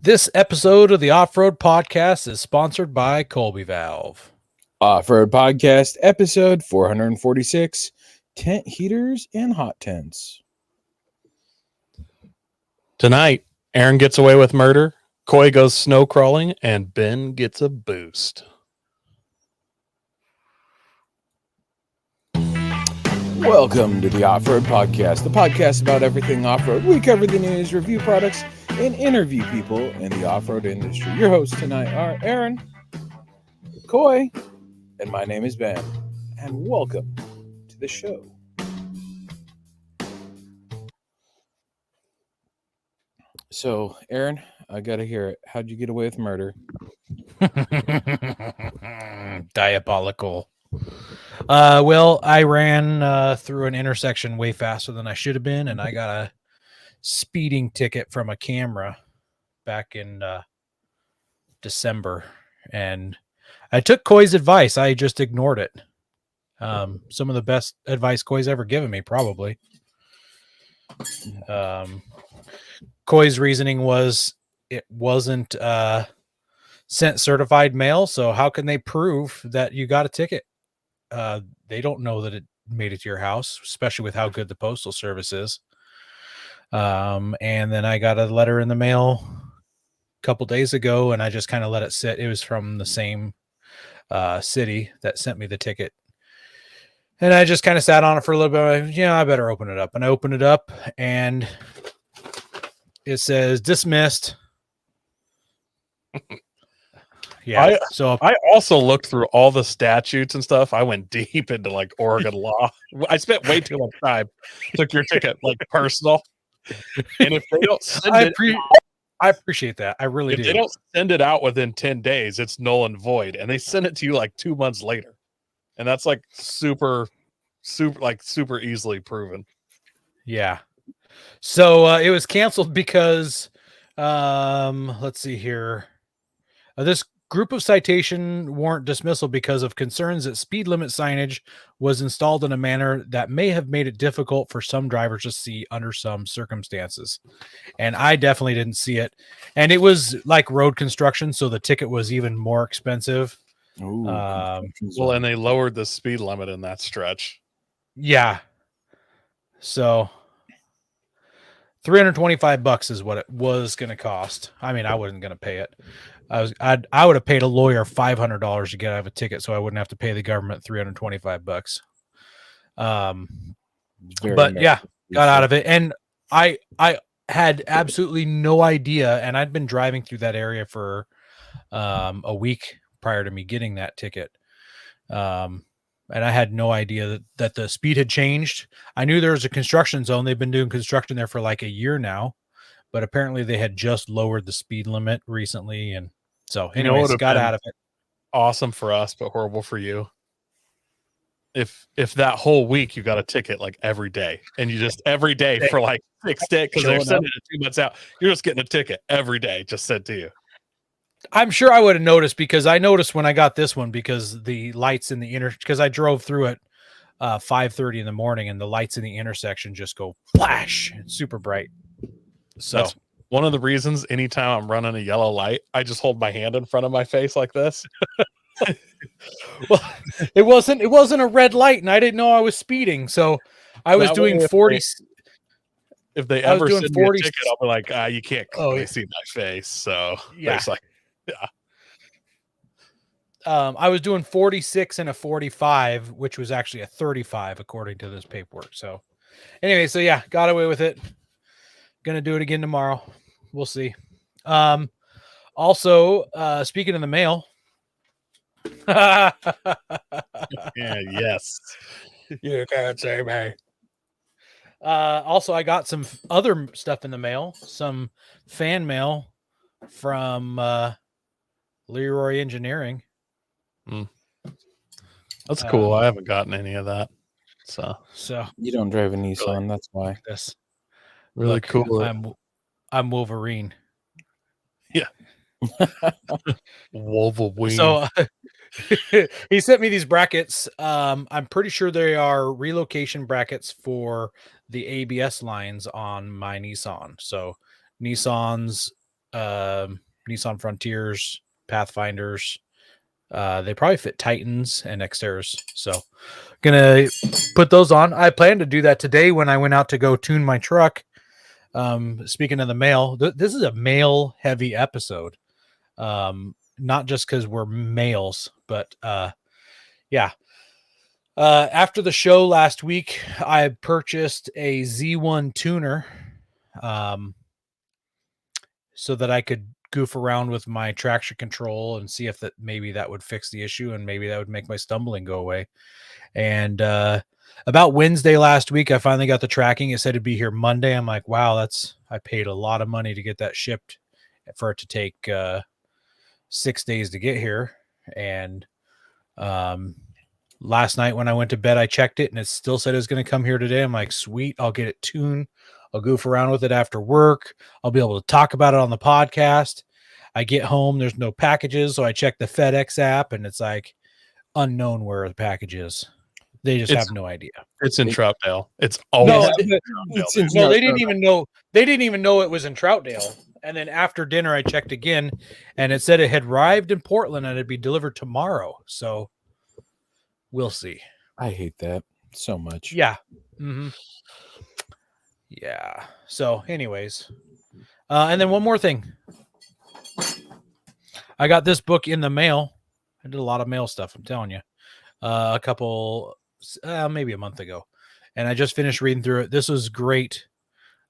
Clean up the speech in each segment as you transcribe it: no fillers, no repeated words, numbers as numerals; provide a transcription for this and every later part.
This episode of the Off-Road Podcast is sponsored by Colby Valve. Off-Road Podcast, episode 446, Tent Heaters and Hot Tents. Tonight, Aaron gets away with murder, Coy goes snow crawling, and Ben gets a boost. Welcome to the Off-Road Podcast, the podcast about everything off-road. We cover the news, review products, and interview people in the off-road industry. Your hosts tonight are Aaron, Coy, and my name is Ben. And welcome to the show. So, Aaron, I gotta hear it. How'd you get away with murder? Diabolical. Well, I ran through an intersection way faster than I should have been, and I got a speeding ticket from a camera back in December. And I took Coy's advice. I just ignored it. Some of the best advice Coy's ever given me, probably. Coy's reasoning was it wasn't sent certified mail, so how can they prove that you got a ticket? They don't know that it made it to your house, especially with how good the postal service is. And then I got a letter in the mail a couple days ago, and I just kind of let it sit. It was from the same city that sent me the ticket. And I just kind of sat on it for a little bit. I better open it up. And I opened it up, and it says dismissed. Yeah. So I also looked through all the statutes and stuff. I went deep into like Oregon law. I spent way too much time. Took your ticket like personal. And if they don't send I appreciate that. I really do. If they don't send it out within 10 days, it's null and void. And they send it to you like 2 months later. And that's like super easily proven. Yeah. So it was canceled because let's see here. This group of citation warrant dismissal because of concerns that speed limit signage was installed in a manner that may have made it difficult for some drivers to see under some circumstances. And I definitely didn't see it. And it was like road construction, so the ticket was even more expensive. Ooh, well, and they lowered the speed limit in that stretch. Yeah. So $325 is what it was going to cost. I mean, I wasn't going to pay it. I would have paid a lawyer $500 to get out of a ticket, so I wouldn't have to pay the government $325. But yeah, got out of it, and I had absolutely no idea, and I'd been driving through that area for a week prior to me getting that ticket, and I had no idea that the speed had changed. I knew there was a construction zone. They've been doing construction there for like a year now, but apparently they had just lowered the speed limit recently, and so anyways, got out of it. Awesome for us, but horrible for you. If that whole week you got a ticket like every day, and you just every day for like 6 days because they're sending it 2 months out, you're just getting a ticket every day just sent to you. I'm sure I would have noticed, because I noticed when I got this one, because the lights in the because I drove through it 5:30 in the morning, and the lights in the intersection just go flash, super bright. So that's one of the reasons anytime I'm running a yellow light, I just hold my hand in front of my face like this. Well, it wasn't a red light, and I didn't know I was speeding, so I was doing 40. If they ever send me a ticket, I'll be like, you can't clearly see my face. So yeah, it's like, yeah. I was doing 46 and a 45, which was actually a 35 according to this paperwork. So anyway, so yeah, got away with it. Gonna do it again tomorrow. We'll see. Also, speaking of the mail. Yeah, yes. You can't say me. Also, I got some other stuff in the mail, some fan mail from Leroy Engineering. That's cool. I haven't gotten any of that. So you don't drive a Nissan, that's why. This really cool. I'm Wolverine. Yeah. Wolverine. So he sent me these brackets. I'm pretty sure they are relocation brackets for the ABS lines on my Nissan. So Nissan's Nissan Frontiers, Pathfinders. They probably fit Titans and Xteras. So gonna put those on. I plan to do that today when I went out to go tune my truck. Speaking of the mail, this is a mail heavy episode. Not just because we're males, but yeah. After the show last week, I purchased a Z1 tuner so that I could goof around with my traction control and see if that maybe that would fix the issue and maybe that would make my stumbling go away. And about Wednesday last week, I finally got the tracking. It said it'd be here Monday. I'm like, wow, I paid a lot of money to get that shipped for it to take 6 days to get here. And last night when I went to bed, I checked it and it still said it was going to come here today. I'm like, sweet, I'll get it tuned. I'll goof around with it after work. I'll be able to talk about it on the podcast. I get home, there's no packages. So I check the FedEx app and it's like unknown where the package is. They just have no idea. It's in Troutdale. It's always no, they didn't even know. They didn't even know it was in Troutdale. And then after dinner, I checked again and it said it had arrived in Portland and it'd be delivered tomorrow. So we'll see. I hate that so much. Yeah. Mm-hmm. Yeah. So anyways, and then one more thing. I got this book in the mail. I did a lot of mail stuff, I'm telling you. A couple, maybe a month ago. And I just finished reading through it. This was great.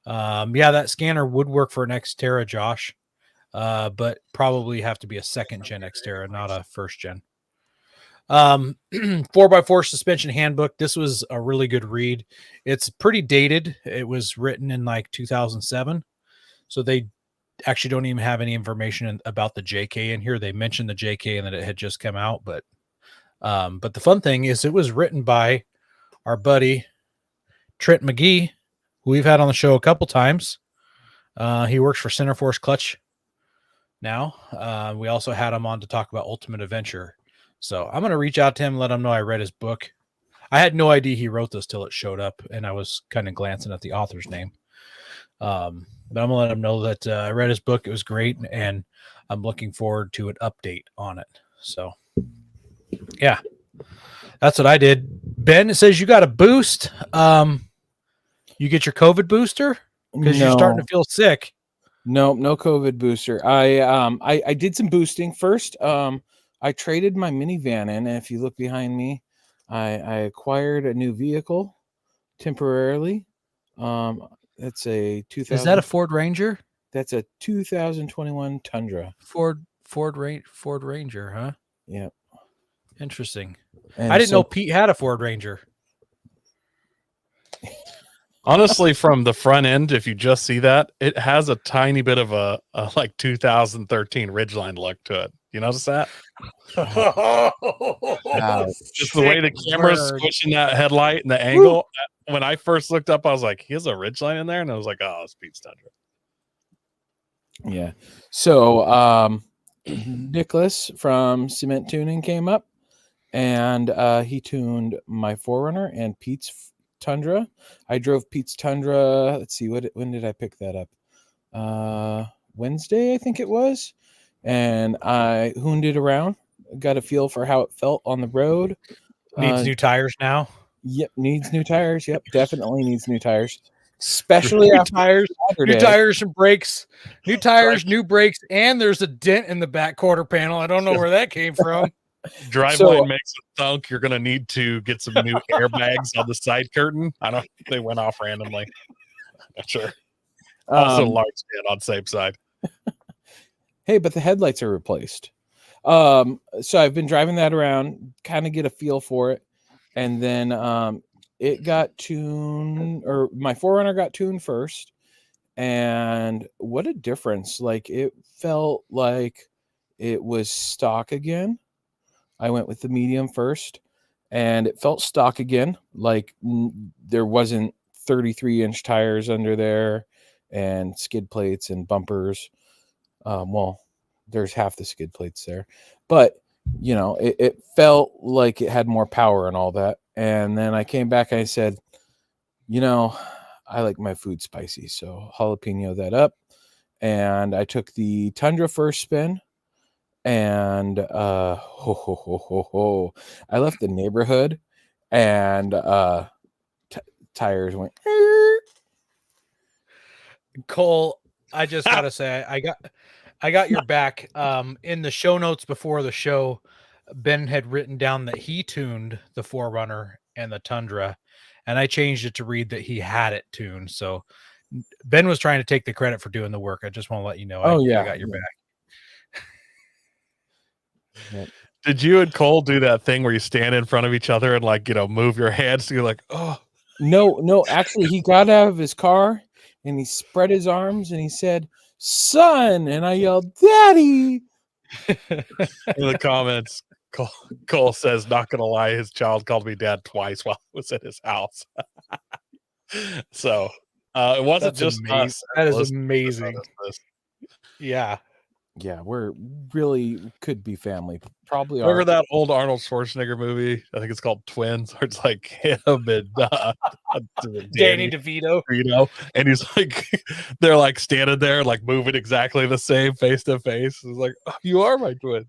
Yeah, that scanner would work for an Xterra, Josh. But probably have to be a second gen Xterra, not a first gen. 4x4 suspension handbook. This was a really good read. It's pretty dated. It was written in like 2007. So they actually don't even have any information about the JK in here. They mentioned the JK and that it had just come out, but the fun thing is it was written by our buddy Trent McGee, who we've had on the show a couple times. He works for Centerforce Clutch now. We also had him on to talk about Ultimate Adventure. So I'm going to reach out to him, let him know I read his book. I had no idea he wrote this till it showed up, and I was kind of glancing at the author's name. But I'm going to let him know that I read his book. It was great, and I'm looking forward to an update on it. So, yeah, that's what I did. Ben, it says you got a boost. You get your COVID booster? Because you're starting to feel sick. No COVID booster. I did some boosting first. I traded my minivan in, and if you look behind me, I acquired a new vehicle temporarily. That's a 2000. Is that a Ford Ranger? That's a 2021 Tundra. Ford Ranger, huh? Yeah. Interesting. And I didn't know Pete had a Ford Ranger. Honestly, from the front end, if you just see that, it has a tiny bit of a like 2013 Ridgeline look to it. You notice that? Just the way the camera's squishing that headlight and the angle. Woo! When I first looked up, I was like, he has a Ridgeline in there? And I was like, oh, it's Pete's Tundra. Yeah. So Nicholas from Cement Tuning came up and he tuned my 4Runner and Pete's Tundra. I drove Pete's Tundra. Let's see, when did I pick that up? Wednesday, I think it was. And I hooned it around, got a feel for how it felt on the road. Needs new tires now. Yep, needs new tires. Yep, definitely needs new tires. Especially after Saturday. New tires and brakes, new tires, new brakes, and there's a dent in the back quarter panel. I don't know where that came from. Driveline makes it thunk. You're gonna need to get some new airbags on the side curtain. I don't. They went off randomly. Not sure. Also, large stand on safe side. Hey, but the headlights are replaced. So I've been driving that around, kind of get a feel for it, and then it got tuned, or my 4Runner got tuned first, and what a difference! Like it felt like it was stock again. I went with the medium first, and it felt stock again. Like there wasn't 33-inch tires under there, and skid plates and bumpers. Well, there's half the skid plates there, but you know, it felt like it had more power and all that. And then I came back and I said, you know, I like my food spicy, so jalapeno that up. and I took the Tundra first spin, and I left the neighborhood, and tires went. Cole, I just gotta say, I got your back. In the show notes before the show, Ben had written down that he tuned the 4Runner and the Tundra, and I changed it to read that he had it tuned. So Ben was trying to take the credit for doing the work. I just want to let you know. I got your back. Yep. Did you and Cole do that thing where you stand in front of each other and like, move your hands? So you're like, oh. No, actually, he got out of his car and he spread his arms and he said, "Son," and I yelled, "Daddy." In the comments, Cole says, not gonna lie, his child called me dad twice while I was at his house. So it wasn't That's just amazing. us. That is amazing. Yeah. Yeah, we're really could be family. Probably Remember are. that old Arnold Schwarzenegger movie? I think it's called Twins, where it's like him and Danny DeVito. And he's like, they're like standing there, like moving exactly the same face to face. It's like, oh, you are my twin.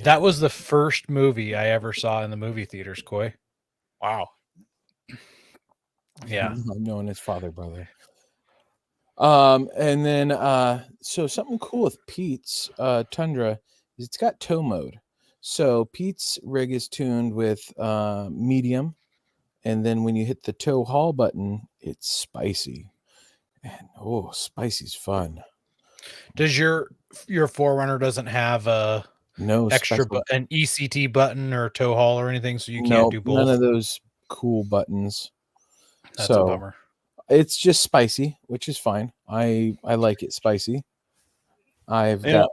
That was the first movie I ever saw in the movie theaters, Coy. Wow. Yeah. Knowing his father, brother. And then so something cool with Pete's Tundra is it's got tow mode. So Pete's rig is tuned with medium, and then when you hit the tow haul button, it's spicy. And spicy's fun. Does your 4Runner doesn't have a No extra an ECT button or tow haul or anything, so you can't do both? None of those cool buttons. That's a bummer. It's just spicy, which is fine. I like it spicy. It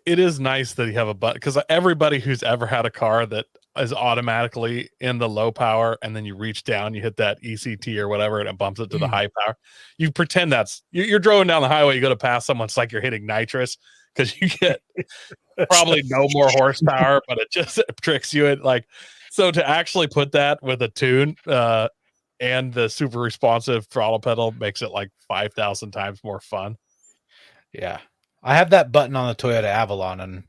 is nice that you have a button, because everybody who's ever had a car that is automatically in the low power, and then you reach down, you hit that ECT or whatever, and it bumps it to the high power. You pretend you're driving down the highway, you go to pass someone, it's like you're hitting nitrous, because you get probably no more horsepower, but it just tricks you. So to actually put that with a tune and the super responsive throttle pedal makes it like 5,000 times more fun. Yeah. I have that button on the Toyota Avalon, and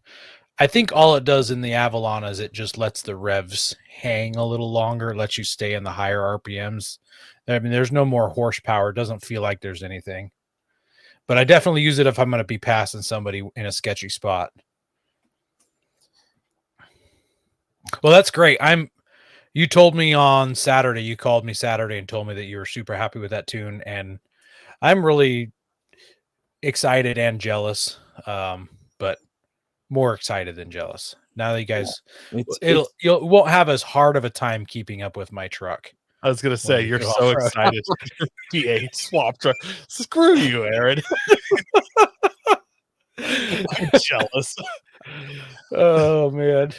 I think all it does in the Avalon is it just lets the revs hang a little longer, lets you stay in the higher RPMs. I mean, there's no more horsepower. It doesn't feel like there's anything. But I definitely use it if I'm going to be passing somebody in a sketchy spot. Well, that's great. You told me on Saturday, you called me Saturday and told me that you were super happy with that tune, and I'm really excited and jealous, but more excited than jealous. Now that you guys, you won't have as hard of a time keeping up with my truck. I was gonna say you're so excited. P8 swap truck. Screw you, Aaron. I'm jealous. Oh man.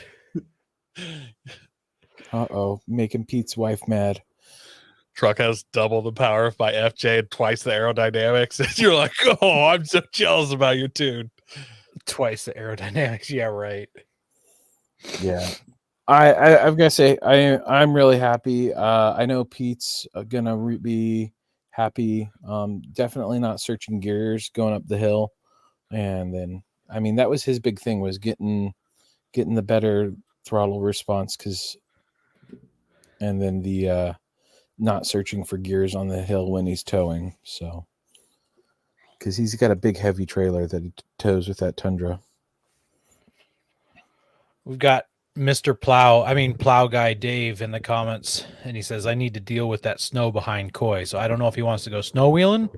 Making Pete's wife mad. Truck has double the power of my FJ and twice the aerodynamics. And you're like, oh, I'm so jealous about your tune. Twice the aerodynamics. Yeah, right. Yeah. I've got to say, I'm really happy. I know Pete's gonna be happy. Definitely not searching gears going up the hill. And then, I mean, that was his big thing, was getting the better throttle response, and then the not searching for gears on the hill when he's towing. So, because he's got a big heavy trailer that he tows with that Tundra. We've got Mr. Plow Guy Dave in the comments, and he says, I need to deal with that snow behind Coy. So I don't know if he wants to go snow wheeling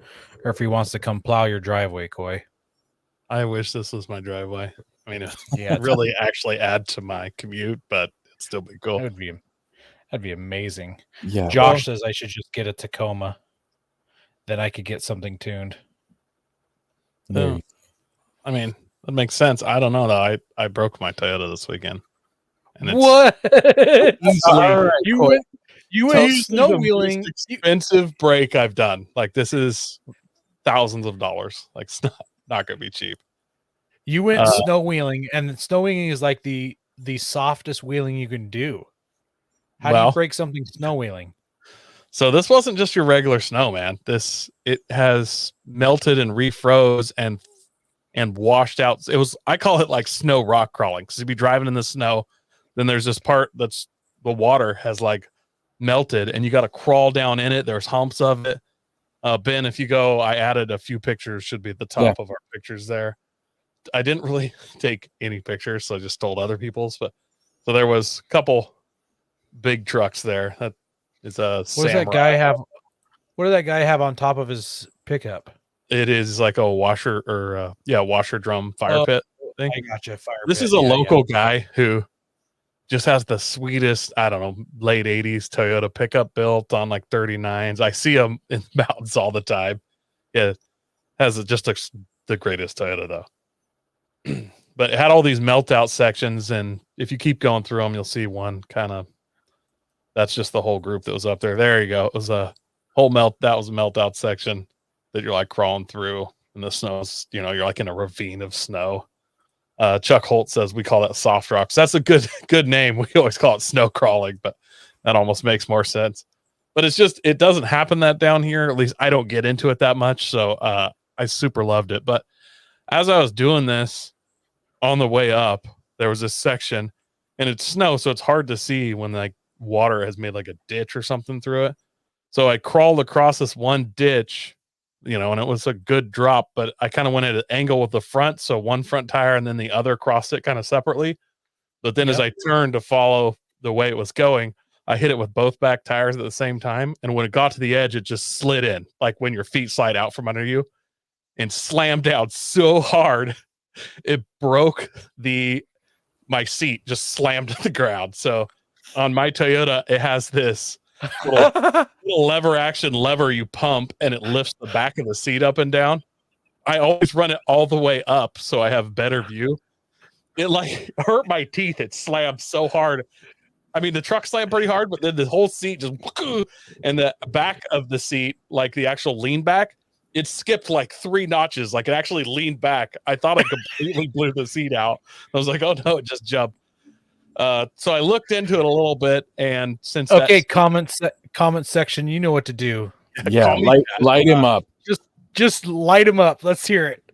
or if he wants to come plow your driveway, Coy. I wish this was my driveway. I mean, it really actually add to my commute, but it'd still be cool. That'd be amazing. Yeah. Josh says I should just get a Tacoma. Then I could get something tuned. I mean, that makes sense. I don't know though. I broke my Toyota this weekend. And it's what? All right, you went snow wheeling. Expensive break I've done. Like, this is thousands of dollars. Like, it's not gonna be cheap. You went snow wheeling, and snow wheeling is like the softest wheeling you can do. How do you break something snow wheeling? So this wasn't just your regular snow, man. It has melted and refroze and washed out. I call it like snow rock crawling, because you'd be driving in the snow, then there's this part that's the water has like melted and you got to crawl down in it. There's humps of it. Ben, if you go, I added a few pictures, should be at the top of our pictures there. I didn't really take any pictures, so I just told other people's, but so there was a couple big trucks there. That is a What does that guy have? What does that guy have on top of his pickup? It is like a washer or washer drum fire pit thing. I gotcha. This is a local guy who just has the sweetest, I don't know, late 80s Toyota pickup built on like 39s. I see him in mountains all the time. Yeah, has the greatest Toyota though. But it had all these melt out sections, and if you keep going through them, you'll see one kind of. That's just the whole group that was up there. There you go. It was a whole melt. That was a melt out section that you're like crawling through, and the snow's, you're like in a ravine of snow. Chuck Holt says we call that soft rocks. That's a good name. We always call it snow crawling, but that almost makes more sense. But it doesn't happen that down here. At least I don't get into it that much. So I super loved it. But as I was doing this on the way up, there was this section, and it's snow, so it's hard to see when like water has made like a ditch or something through it. So I crawled across this one ditch, and it was a good drop, but I kind of went at an angle with the front. So one front tire and then the other crossed it kind of separately. But then as I turned to follow the way it was going, I hit it with both back tires at the same time. And when it got to the edge, it just slid in, like when your feet slide out from under you, and slammed down so hard, it broke my seat, just slammed to the ground. So on my Toyota, it has this little lever you pump, and it lifts the back of the seat up and down. I always run it all the way up so I have better view. It like hurt my teeth. It slammed so hard. I mean, the truck slammed pretty hard, but then the whole seat just, and the back of the seat, like the actual lean back, it skipped like 3 notches. Like it actually leaned back. I thought I completely blew the seat out. I was like, oh no, it just jumped. So I looked into it a little bit, and since comment section, you know what to do. Yeah, light him up. Just light him up. Let's hear it.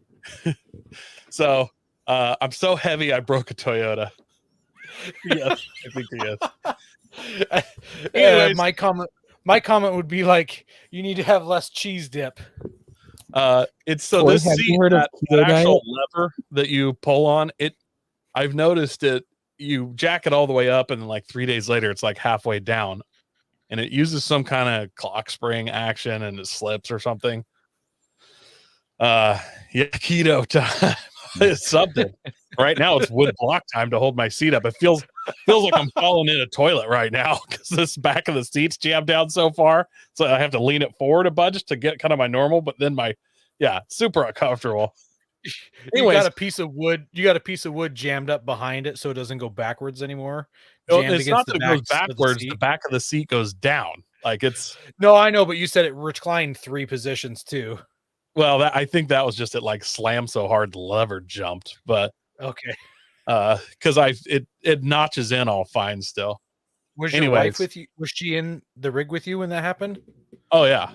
So I'm so heavy, I broke a Toyota. Yes, I think he is. My comment would be like, you need to have less cheese dip. It's so this seat, that actual lever that you pull on it. I've noticed it. You jack it all the way up, and then like 3 days later, it's like halfway down, and it uses some kind of clock spring action, and it slips or something. Keto time. It's something. Right now, it's wood block time to hold my seat up. It feels like I'm falling in a toilet right now because this back of the seat's jammed down so far, so I have to lean it forward a bunch to get kind of my normal. But then super uncomfortable. Anyways, you got a piece of wood jammed up behind it so it doesn't go backwards anymore. It's not that it goes backwards. The back of the seat goes down. Like it's no, I know, but you said it reclined 3 positions too. Well, I think that was just it like slammed so hard the lever jumped. But okay, because it notches in all fine still. Was your wife with you? Was she in the rig with you when that happened? Oh yeah.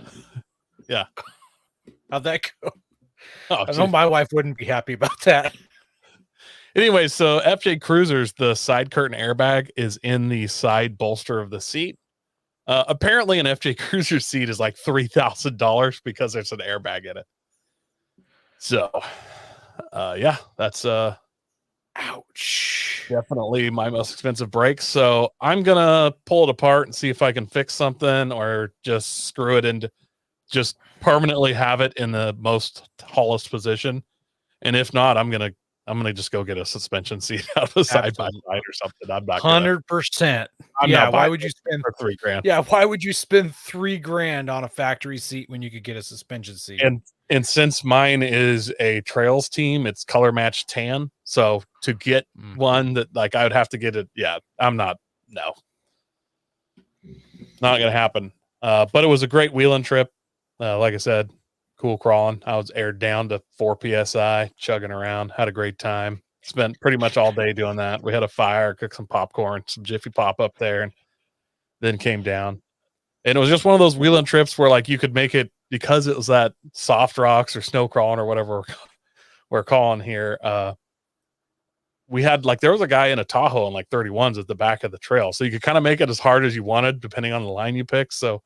How'd that go? Oh, I know my wife wouldn't be happy about that. Anyway, so FJ Cruisers, the side curtain airbag is in the side bolster of the seat. Apparently an FJ Cruiser seat is like $3,000 because there's an airbag in it. So, that's ouch. Definitely my most expensive brake. So I'm going to pull it apart and see if I can fix something, or just screw it into, just permanently have it in the most tallest position. And if not, I'm gonna just go get a suspension seat out of the side by side or something. I'm not 100%. Yeah, why would you spend for $3,000? Yeah, why would you spend $3,000 on a factory seat when you could get a suspension seat? And since mine is a Trails team, it's color matched tan. So to get one that like I would have to get it. Yeah, not gonna happen. But it was a great wheeling trip. Like I said, cool crawling. I was aired down to 4 PSI, chugging around, had a great time. Spent pretty much all day doing that. We had a fire, cooked some popcorn, some Jiffy Pop up there, and then came down. And it was just one of those wheeling trips where like you could make it because it was that soft rocks or snow crawling or whatever we're calling here. We had like, there was a guy in a Tahoe in like 31s at the back of the trail. So you could kind of make it as hard as you wanted, depending on the line you picked. So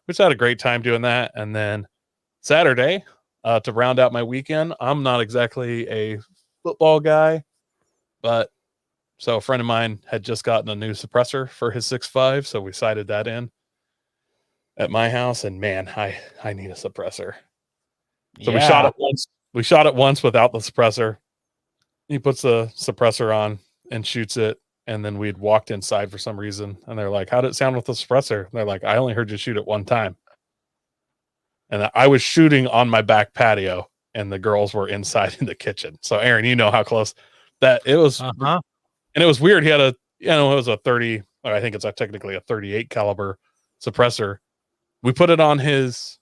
we just had a great time doing that. And then Saturday, to round out my weekend, I'm not exactly a football guy, but so a friend of mine had just gotten a new suppressor for his 6.5. So we sighted that in at my house, and man, I need a suppressor. So we shot it once. We shot it once without the suppressor. He puts the suppressor on and shoots it, and then we'd walked inside for some reason, and they're like, "How did it sound with the suppressor?" And they're like, "I only heard you shoot it one time." And I was shooting on my back patio, and the girls were inside in the kitchen. So Aaron, you know how close that it was, and it was weird. He had it was a 30, or I think it's technically a 38 caliber suppressor. We put it on his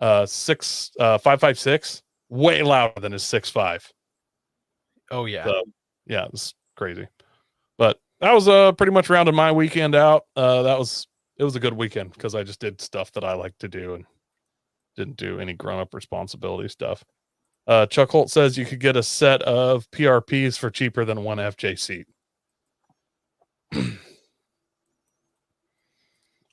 5.56, way louder than his 6.5. Oh yeah. So, yeah, it was crazy. But that was pretty much rounded my weekend out. It was a good weekend because I just did stuff that I like to do and didn't do any grown-up responsibility stuff. Chuck Holt says you could get a set of PRPs for cheaper than one FJ seat.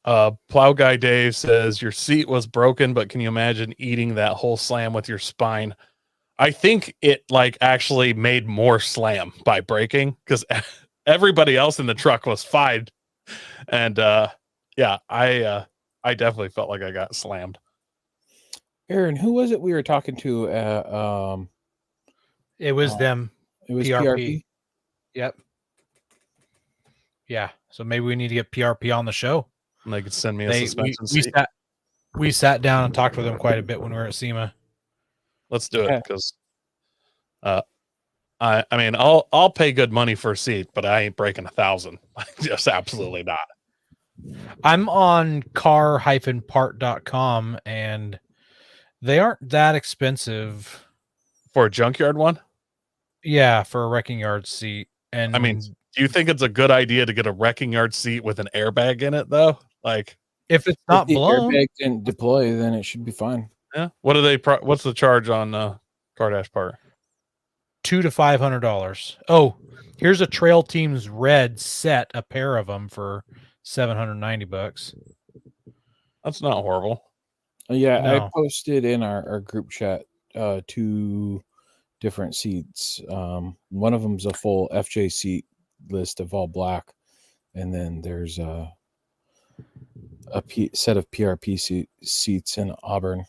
Plow Guy Dave says your seat was broken, but can you imagine eating that whole slam with your spine? I think it like actually made more slam by breaking because everybody else in the truck was fine. And yeah, I definitely felt like I got slammed. Aaron, who was it we were talking to? It was them. It was PRP. PRP. Yep. Yeah. So maybe we need to get PRP on the show. And they could send me a suspension seat. We sat down and talked with them quite a bit when we were at SEMA. Let's do it because I mean I'll pay good money for a seat, but I ain't breaking 1,000. Just absolutely not. I'm on car-part.com and they aren't that expensive for a junkyard one. Yeah, for a wrecking yard seat. And I mean, do you think it's a good idea to get a wrecking yard seat with an airbag in it though? Like if it's not blown, airbag didn't deploy, then it should be fine. Yeah. What do they? What's the charge on Car-Dash Part? $200 to $500. Oh, here's a Trail Teams red set, a pair of them for $790. That's not horrible. Yeah, No. I posted in our group chat 2 different seats. One of them's a full FJ seat list of all black, and then there's a set of PRP seats in Auburn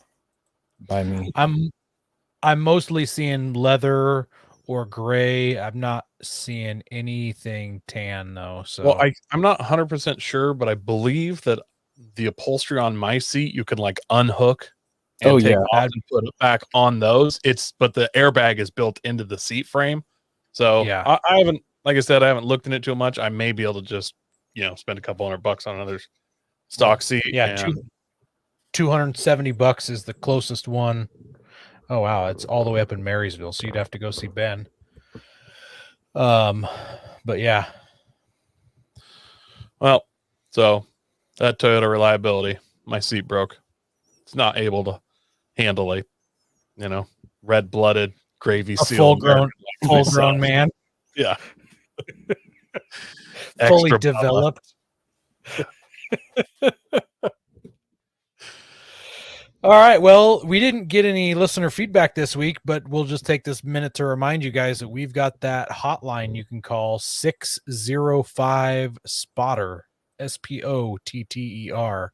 by me. I'm mostly seeing leather or gray. I'm not seeing anything tan though. So well, I'm not 100% sure, but I believe that the upholstery on my seat you can like unhook and take off and put it back on those. But the airbag is built into the seat frame. So yeah, I haven't, like I said, I haven't looked in it too much. I may be able to just spend a couple $100 on another stock seat. Yeah, $270 is the closest one. Oh wow, it's all the way up in Marysville, so you'd have to go see Ben. But yeah. Well, so that Toyota reliability, my seat broke. It's not able to handle a, red-blooded gravy seal. Full grown man. Yeah. Fully developed. All right. Well, we didn't get any listener feedback this week, but we'll just take this minute to remind you guys that we've got that hotline you can call 605 spotter, SPOTTER,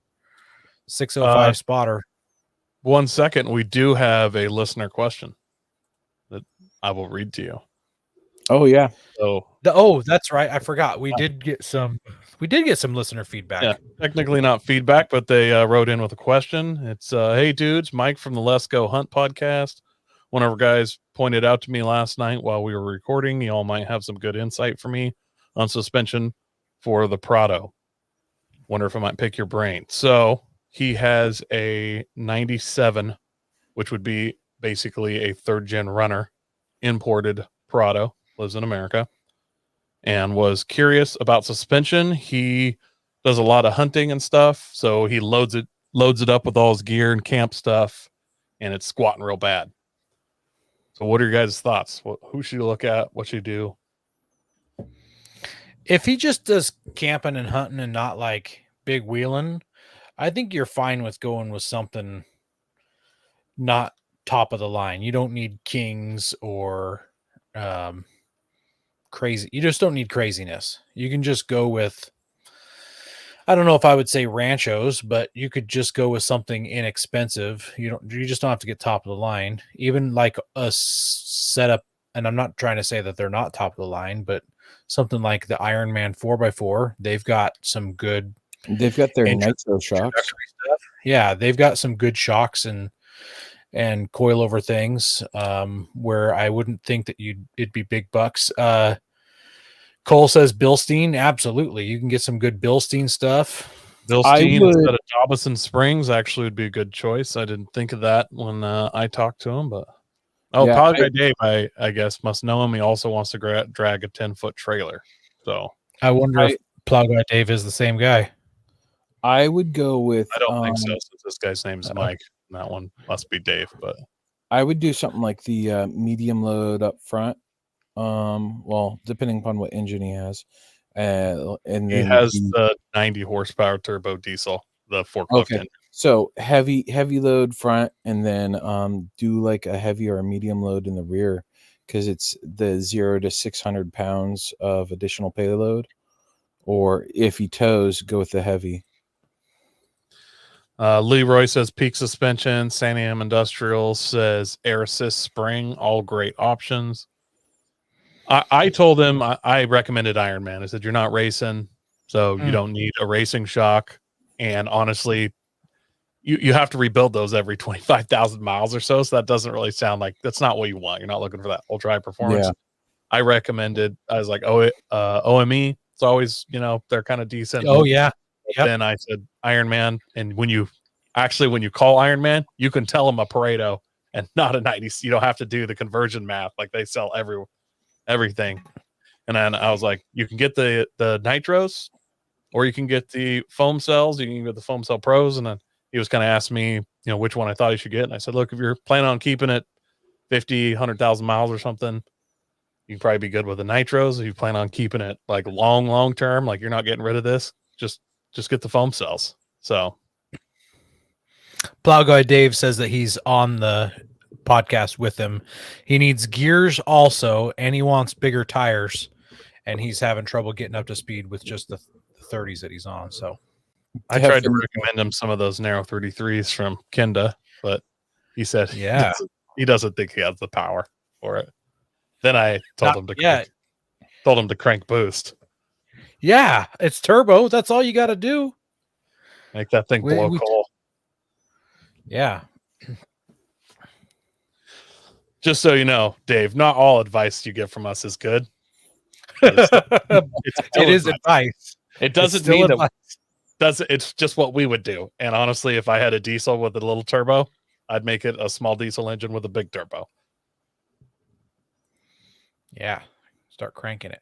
605 spotter. 1 second. We do have a listener question that I will read to you. Oh yeah. That's right. I forgot. We did get some listener feedback. Yeah, technically not feedback, but they wrote in with a question. It's hey dudes, Mike from the Let's Go Hunt podcast. One of our guys pointed out to me last night while we were recording, y'all might have some good insight for me on suspension for the Prado. Wonder if I might pick your brain. So he has a 97, which would be basically a 3rd-gen runner, imported Prado, lives in America, and was curious about suspension. He does a lot of hunting and stuff. So he loads it up with all his gear and camp stuff, and it's squatting real bad. So what are your guys' thoughts? Who should you look at? What should you do? If he just does camping and hunting and not like big wheeling, I think you're fine with going with something not top of the line. You don't need kings or crazy. You just don't need craziness. You can just go with, I don't know if I would say ranchos, but you could just go with something inexpensive. You just don't have to get top of the line. Even like a setup, and I'm not trying to say that they're not top of the line, but something like the Ironman 4x4, they've got some good. They've got their nitro shocks. Stuff. Yeah, they've got some good shocks and coilover things where I wouldn't think that it'd be big bucks. Cole says Bilstein. Absolutely. You can get some good Bilstein stuff. Bilstein instead of Dobson Springs actually would be a good choice. I didn't think of that when I talked to him, but Plow Guy Dave, I guess, must know him. He also wants to drag a 10-foot trailer. So I wonder if Plow Guy Dave is the same guy. I would go with. I don't think so, since this guy's name's Mike. And that one must be Dave, but I would do something like the medium load up front. Well, depending upon what engine he has, and then he has the 90 horsepower turbo diesel, the forklift engine. So heavy load front, and then do like a heavy or a medium load in the rear, because it's the 0 to 600 pounds of additional payload. Or if he tows, go with the heavy. Leroy says peak suspension. Sandy M Industrial says air assist spring. All great options. I told him I recommended Ironman. I said, you're not racing, so you don't need a racing shock. And honestly, you have to rebuild those every 25,000 miles or so. So that doesn't really sound like, that's not what you want. You're not looking for that ultra high performance. Yeah. I was like, OME. It's always, they're kind of decent. Oh yeah. Yep. Then I said Ironman. And when you call Ironman, you can tell them a Pareto and not a 90. You don't have to do the conversion math. Like they sell everything. And then I was like, you can get the nitros, or you can get the foam cells. You can get the foam cell pros. And then he was kind of asking me, which one I thought he should get. And I said, look, if you're planning on keeping it 50, 100,000 miles or something, you can probably be good with the nitros. If you plan on keeping it like long term, like you're not getting rid of this, just get the foam cells. So Plow Guy Dave says that he's on the podcast with him. He needs gears also, and he wants bigger tires, and he's having trouble getting up to speed with just the 30s that he's on. So I tried to recommend him some of those narrow 33s from Kenda, but he said he doesn't think he has the power for it. Then I told him to crank boost. Yeah, it's turbo. That's all you got to do. Make that thing blow coal. Yeah. Just so you know, Dave, not all advice you get from us is good. It is advice. It doesn't mean that it's just what we would do. And honestly, if I had a diesel with a little turbo, I'd make it a small diesel engine with a big turbo. Yeah. Start cranking it.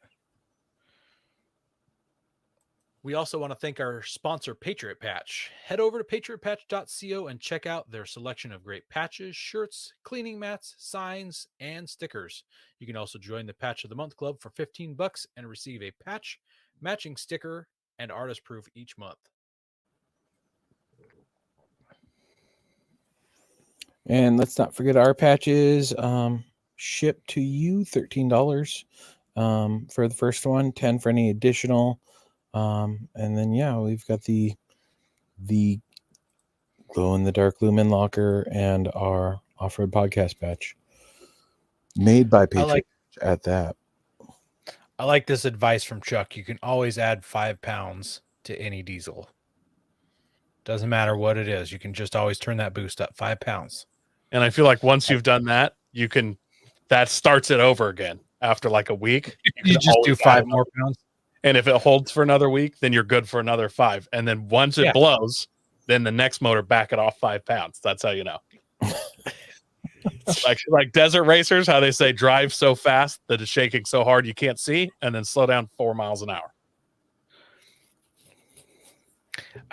We also want to thank our sponsor, Patriot Patch. Head over to patriotpatch.co and check out their selection of great patches, shirts, cleaning mats, signs, and stickers. You can also join the Patch of the Month Club for $15 and receive a patch, matching sticker, and artist proof each month. And let's not forget our patches. Shipped to you $13 for the first one, $10 for any additional. And then we've got the glow in the dark lumen locker and our off-road podcast patch made by Patriot at that. I like this advice from Chuck. You can always add 5 pounds to any diesel. Doesn't matter what it is. You can just always turn that boost up 5 pounds. And I feel like once you've done that, that starts it over again after like a week. You just do 5 more pounds. And if it holds for another week, then you're good for another 5. And then once it blows, then the next motor back it off 5 pounds. That's how you know. It's like desert racers, how they say drive so fast that it's shaking so hard you can't see, and then slow down 4 miles an hour.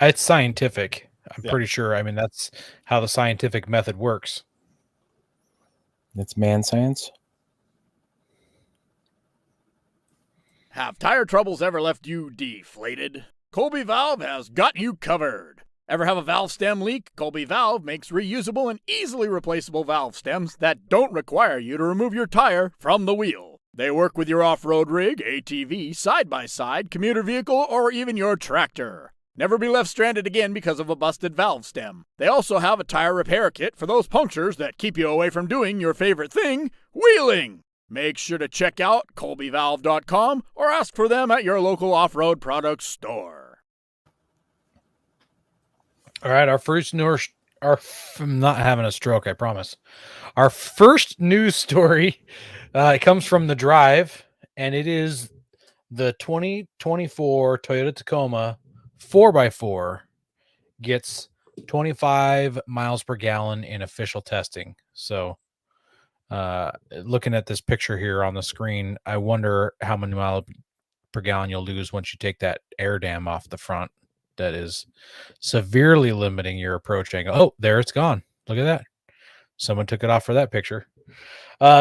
It's scientific. I'm Yeah. pretty sure. I mean, that's how the scientific method works. It's man science. Have tire troubles ever left you deflated? Colby Valve has got you covered. Ever have a valve stem leak? Colby Valve makes reusable and easily replaceable valve stems that don't require you to remove your tire from the wheel. They work with your off-road rig, ATV, side-by-side, commuter vehicle, or even your tractor. Never be left stranded again because of a busted valve stem. They also have a tire repair kit for those punctures that keep you away from doing your favorite thing, wheeling. Make sure to check out colbyvalve.com or ask for them at your local off-road products store. All right, our first news. I'm not having a stroke, I promise. Our first news story it comes from The Drive, and it is the 2024 Toyota Tacoma 4x4 gets 25 miles per gallon in official testing. So, looking at this picture here on the screen, I wonder how many miles per gallon you'll lose once you take that air dam off the front. That is severely limiting your approach angle. Oh, there it's gone. Look at that. Someone took it off for that picture.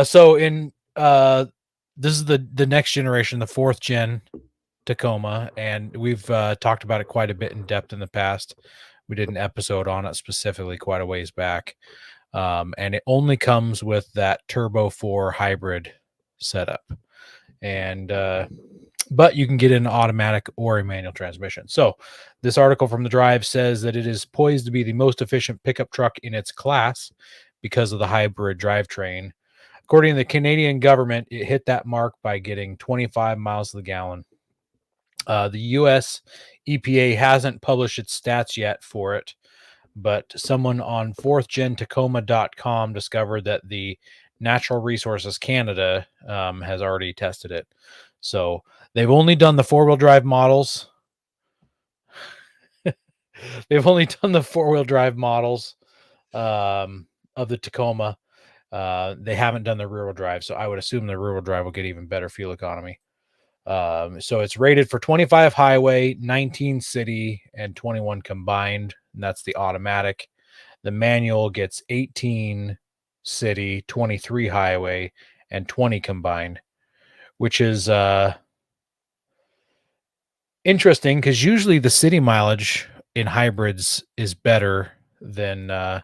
So in this is the next generation, the 4th gen Tacoma, and we've talked about it quite a bit in depth in the past. We did an episode on it specifically quite a ways back. And it only comes with that Turbo 4 hybrid setup. And but you can get an automatic or a manual transmission. So this article from The Drive says that it is poised to be the most efficient pickup truck in its class because of the hybrid drivetrain. According to the Canadian government, it hit that mark by getting 25 miles to the gallon. The U.S. EPA hasn't published its stats yet for it, but someone on 4thgentacoma.com discovered that the Natural Resources Canada has already tested it. So they've only done the 4-wheel drive models. They've only done the 4-wheel drive models of the Tacoma. They haven't done the rear-wheel drive, so I would assume the rear-wheel drive will get even better fuel economy. So it's rated for 25 highway, 19 city, and 21 combined. And that's the automatic. The manual gets 18 city, 23 highway, and 20 combined, which is interesting because usually the city mileage in hybrids is better than the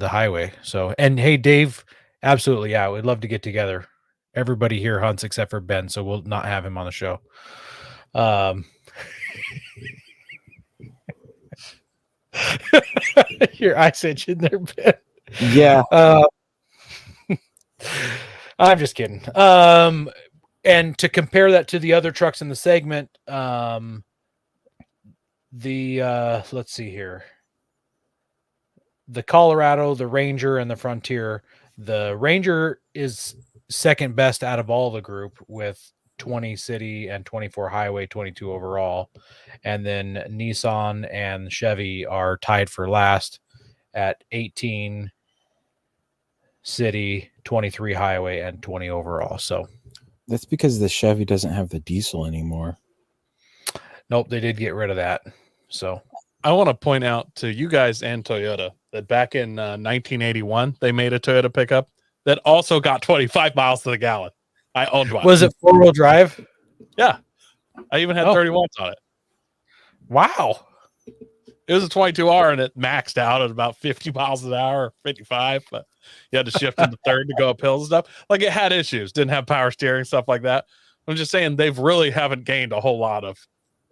highway. So, and hey, Dave, absolutely, yeah, we'd love to get together. Everybody here hunts except for Ben, so we'll not have him on the show. Your ice itch in there, Ben. Yeah. I'm just kidding. And to compare that to the other trucks in the segment, let's see here. The Colorado, the Ranger, and the Frontier. The Ranger is second best out of all the group with 20 city and 24 highway, 22 overall. And then Nissan and Chevy are tied for last at 18 city, 23 highway, and 20 overall. So That's because the Chevy doesn't have the diesel anymore. nope, they did get rid of that. So I want to point out to you guys and Toyota that back in 1981, they made a Toyota pickup that also got 25 miles to the gallon. I owned one. was it 4-wheel drive? Yeah. I even had 31s on it. Wow. It was a 22R and it maxed out at about 50 miles an hour, 55, but you had to shift into third to go up hills and stuff. Like it had issues, didn't have power steering, stuff like that. I'm just saying they've really haven't gained a whole lot of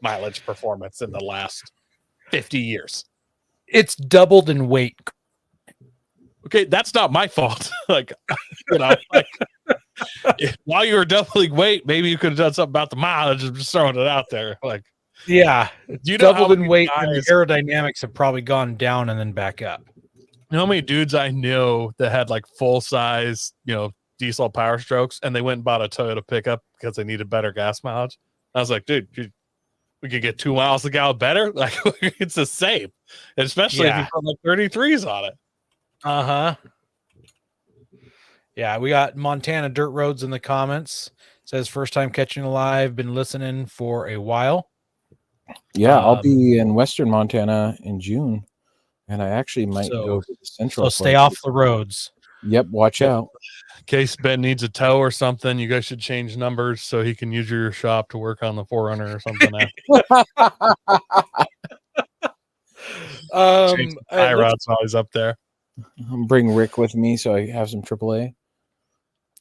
mileage performance in the last 50 years. It's doubled in weight. Okay, that's not my fault. Like, while you were doubling weight, maybe you could have done something about the mileage. I'm just throwing it out there. Like, Yeah, you know doubled how in many weight, and the guys- aerodynamics have probably gone down and then back up. You know how many dudes I knew that had like full size, diesel Power Strokes, and they went and bought a Toyota pickup because they needed better gas mileage? I was like, dude, we could get 2 miles a gallon better. Like it's the same, especially if you put like 33s on it. Uh-huh. Yeah, we got Montana Dirt Roads in the comments. Says first time catching live, been listening for a while. Yeah, I'll Um, be in Western Montana in June, and I actually might go to the central. So stay part. off the roads. Yep, watch Yep. out. In case Ben needs a tow or something, you guys should change numbers so he can use your shop to work on the 4Runner or something. Change the tie rods while he's up there. Bring Rick with me so I have some AAA.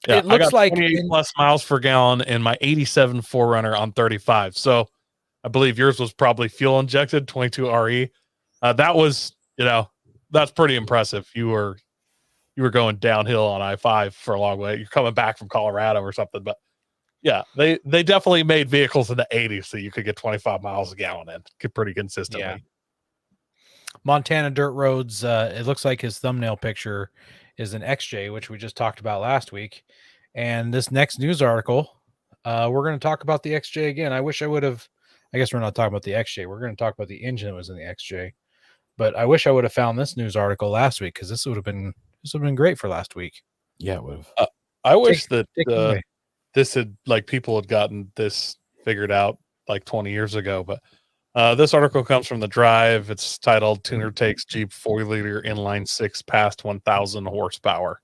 Yeah, It looks I got like 28 plus miles per gallon in my 87 4Runner on 35. So I believe yours was probably fuel injected 22 RE. That was, that's pretty impressive. You were going downhill on I-5 for a long way. You're coming back from Colorado or something, but yeah, they definitely made vehicles in the 80s so you could get 25 miles a gallon in pretty consistently. Yeah. Montana dirt roads. It looks like his thumbnail picture is an XJ, which we just talked about last week. And this next news article, we're going to talk about the XJ again. I wish I would have. I guess we're not talking about the XJ. We're going to talk about the engine that was in the XJ. But I wish I would have found this news article last week because this would have been great for last week. Yeah, it would have. I wish that Take it away. this had people had gotten this figured out like 20 years ago, but this article comes from The Drive. It's titled "Tuner Takes Jeep 4-liter inline 6 past 1,000 horsepower."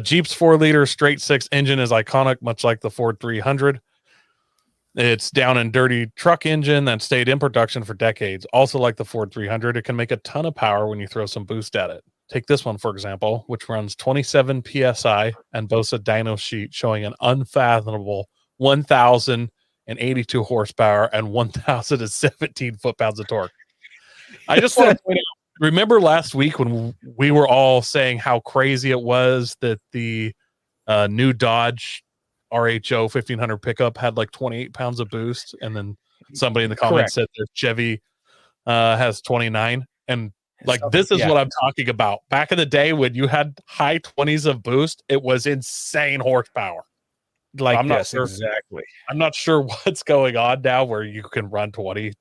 Jeep's 4-liter straight 6 engine is iconic, much like the Ford 300. It's down and dirty truck engine that stayed in production for decades. Also like the Ford 300, it can make a ton of power when you throw some boost at it. Take this one, for example, which runs 27 PSI and boasts a dyno sheet showing an unfathomable 1,082 horsepower and 1,017 foot-pounds of torque. I just want to point out, remember last week when we were all saying how crazy it was that the new Dodge RHO 1500 pickup had like 28 pounds of boost, and then somebody in the comments said their Chevy has 29, and like this is what I'm talking about. Back in the day when you had high 20s of boost, it was insane horsepower. Like I'm not this, sure, exactly. I'm not sure what's going on now where you can run 29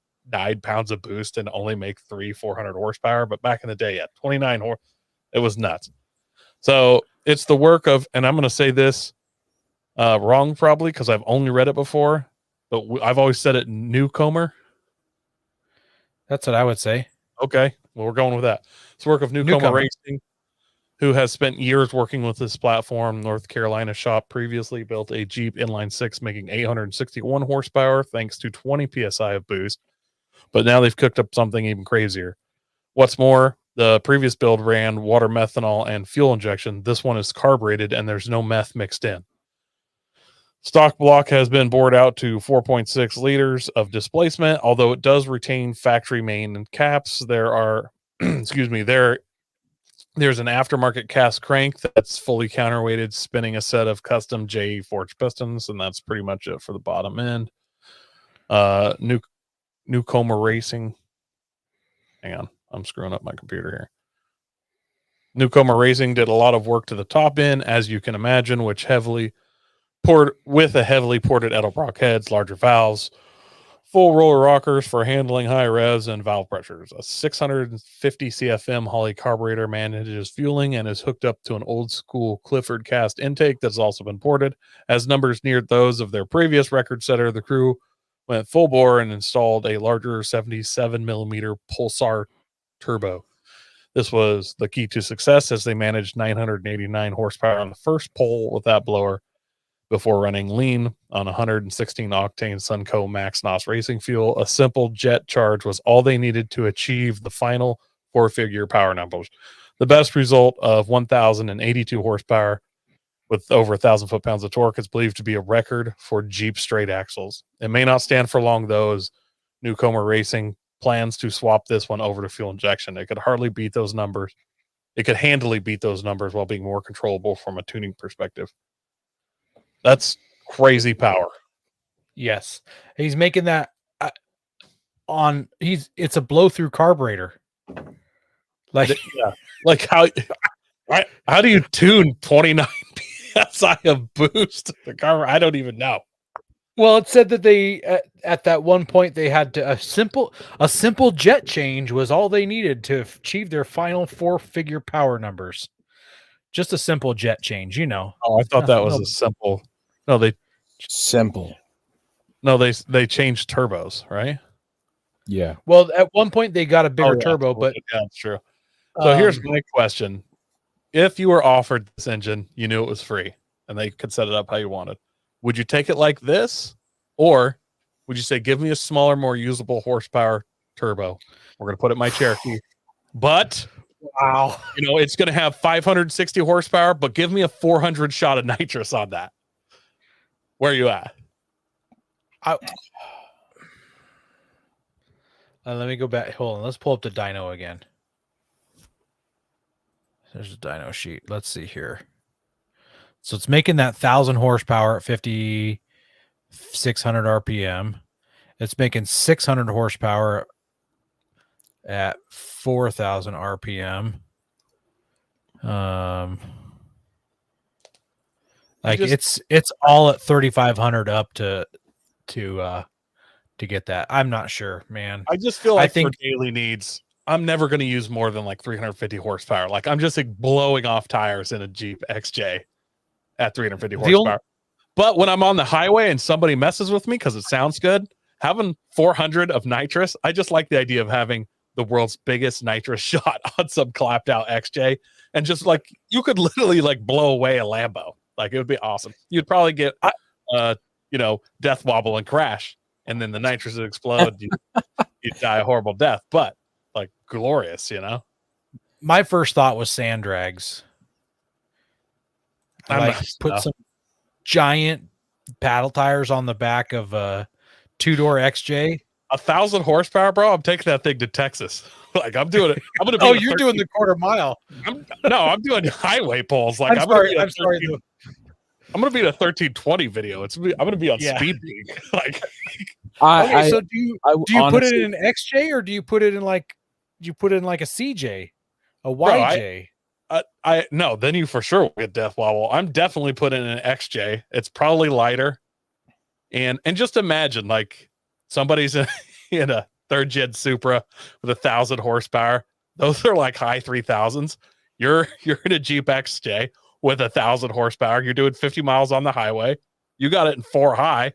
pounds of boost and only make 400 horsepower, but back in the day, 29 it was nuts. So it's the work of, and I'm going to say this wrong probably because I've only read it before, but I've always said it Newcomer. That's what I would say. Okay, well, we're going with that. It's work of Newcomer Racing, who has spent years working with this platform. North Carolina shop previously built a Jeep inline 6 making 861 horsepower thanks to 20 psi of boost, but now they've cooked up something even crazier. What's more, the previous build ran water, methanol, and fuel injection. This one is carbureted and there's no meth mixed in. Stock block has been bored out to 4.6 liters of displacement, although it does retain factory main caps. There are, there's an aftermarket cast crank that's fully counterweighted, spinning a set of custom J forged pistons, and that's pretty much it for the bottom end. Newcomer Racing. Hang on, I'm screwing up my computer here. Newcomer Racing did a lot of work to the top end, as you can imagine, which heavily ported Edelbrock heads, larger valves, full roller rockers for handling high revs and valve pressures. A 650 CFM Holley carburetor manages fueling and is hooked up to an old school Clifford cast intake that's also been ported. As numbers neared those of their previous record setter, the crew went full bore and installed a larger 77 millimeter Pulsar turbo. This was the key to success as they managed 989 horsepower on the first pole with that blower before running lean on 116 octane Sunco Max NOS racing fuel. A simple jet charge was all they needed to achieve the final 4-figure power numbers. The best result of 1,082 horsepower with over 1,000 foot-pounds of torque is believed to be a record for Jeep straight axles. It may not stand for long, though, as Newcomer Racing plans to swap this one over to fuel injection. It could hardly beat those numbers. It could handily beat those numbers while being more controllable from a tuning perspective. That's crazy power. Yes, he's making that it's a blow through carburetor. Like how do you tune 29 psi of boost the car? I don't even know. Well, it said that they at that one point they had to a simple jet change was all they needed to achieve their final 4-figure power numbers. Just a simple jet change, Oh, I thought that was a simple. No, No, they changed turbos, right? Yeah. Well, at one point they got a bigger yeah, turbo, but yeah, that's true. So here's um, my question: if you were offered this engine, you knew it was free, and they could set it up how you wanted, would you take it like this, or would you say, "Give me a smaller, more usable horsepower turbo"? We're gonna put it in my Cherokee, but wow. it's gonna have 560 horsepower, but give me a 400 shot of nitrous on that. Where are you at? Let me go back. Hold on. Let's pull up the dyno again. There's a dyno sheet. Let's see here. So it's making that 1,000 horsepower at 5,600 RPM. It's making 600 horsepower at 4,000 RPM. Like it's all at 3,500 up to get that. I'm not sure, man. I just feel like I think for daily needs, I'm never going to use more than like 350 horsepower. Like I'm just like blowing off tires in a Jeep XJ at 350 horsepower. But when I'm on the highway and somebody messes with me because it sounds good, having 400 of nitrous, I just like the idea of having the world's biggest nitrous shot on some clapped out XJ. And just like you could literally like blow away a Lambo. Like it would be awesome. You'd probably get, death wobble and crash. And then the nitrous would explode. You'd die a horrible death, but like glorious, My first thought was sand drags. Put some giant paddle tires on the back of a 2-door XJ. 1,000 horsepower, bro. I'm taking that thing to Texas. Like I'm doing it. I'm gonna be. Oh, you're doing the quarter mile. I'm doing highway pulls. Like I'm sorry. I'm gonna be in a 1320 video. I'm gonna be on speed peak. Like, so do you put it in an XJ or do you put it in like a CJ, a YJ? No, then you for sure will get death wobble. I'm definitely putting in an XJ. It's probably lighter, and just imagine like somebody's in a 3rd gen Supra with 1,000 horsepower. Those are like high 3,000s. You're in a Jeep XJ with 1,000 horsepower. You're doing 50 miles on the highway. You got it in 4 high.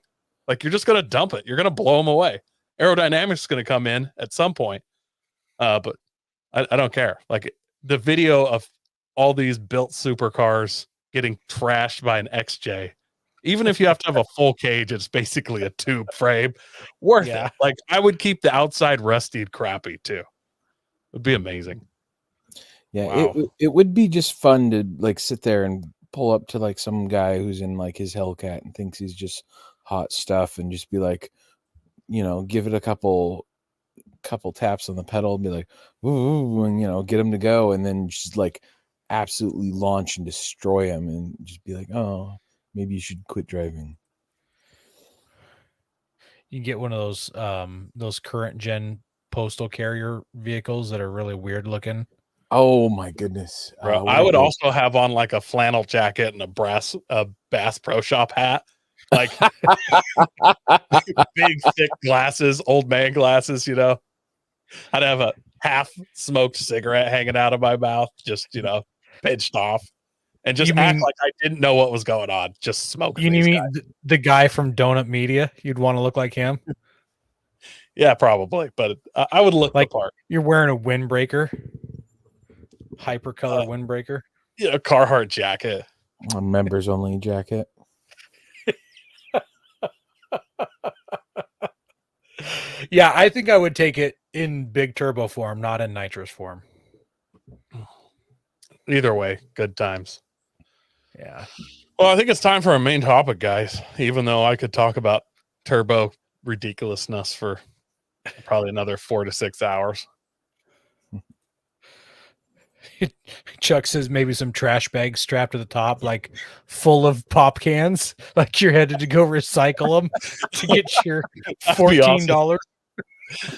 Like you're just going to dump it. You're going to blow them away. Aerodynamics is going to come in at some point. But I don't care. Like the video of all these built supercars getting trashed by an XJ, even if you have to have a full cage, it's basically a tube frame. Worth it. Like I would keep the outside rusty crappy too. It'd be amazing. Yeah, wow. It would be just fun to like sit there and pull up to like some guy who's in like his Hellcat and thinks he's just hot stuff and just be like, give it a couple taps on the pedal and be like, ooh, and get him to go, and then just like absolutely launch and destroy him and just be like, oh, maybe you should quit driving. You can get one of those current gen postal carrier vehicles that are really weird looking. Oh my goodness. Bro, I would also have on like a flannel jacket and a Bass Pro Shop hat. Like big thick glasses, old man glasses, I'd have a half smoked cigarette hanging out of my mouth, just, pinched off. And just act like I didn't know what was going on. Just smoking. You mean the guy from Donut Media? You'd want to look like him? Yeah, probably. But I would look like the part. You're wearing a windbreaker. Hypercolor windbreaker. Yeah, a Carhartt jacket. A members only jacket. Yeah, I think I would take it in big turbo form, not in nitrous form. Either way, good times. Yeah. Well, I think it's time for our main topic, guys. Even though I could talk about turbo ridiculousness for probably another 4 to 6 hours. Chuck says maybe some trash bags strapped to the top, like full of pop cans, like you're headed to go recycle them to get your $14.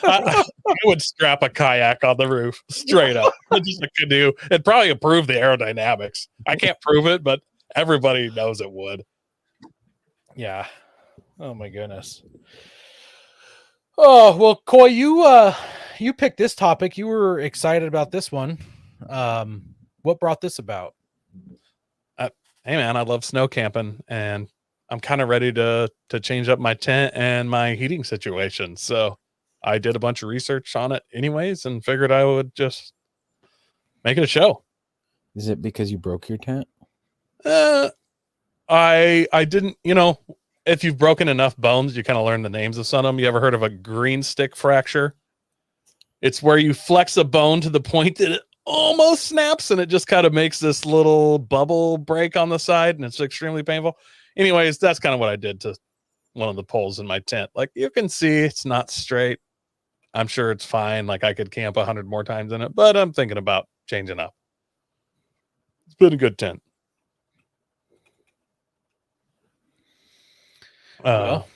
Awesome. I would strap a kayak on the roof straight up, just a canoe, and probably improve the aerodynamics. I can't prove it, but everybody knows it would. Yeah. Oh my goodness. Oh well, Coy, you picked this topic. You were excited about this one. What brought this about? Hey man, I love snow camping, and I'm kind of ready to change up my tent and my heating situation. So I did a bunch of research on it anyways and figured I would just make it a show. Is it because you broke your tent? I didn't, if you've broken enough bones, you kind of learn the names of some of them. You ever heard of a green stick fracture? It's where you flex a bone to the point that it almost snaps and it just kind of makes this little bubble break on the side and it's extremely painful. Anyways, that's kind of what I did to one of the poles in my tent. Like you can see it's not straight. I'm sure it's fine. Like I could camp 100 more times in it, but I'm thinking about changing up. It's been a good tent. Well,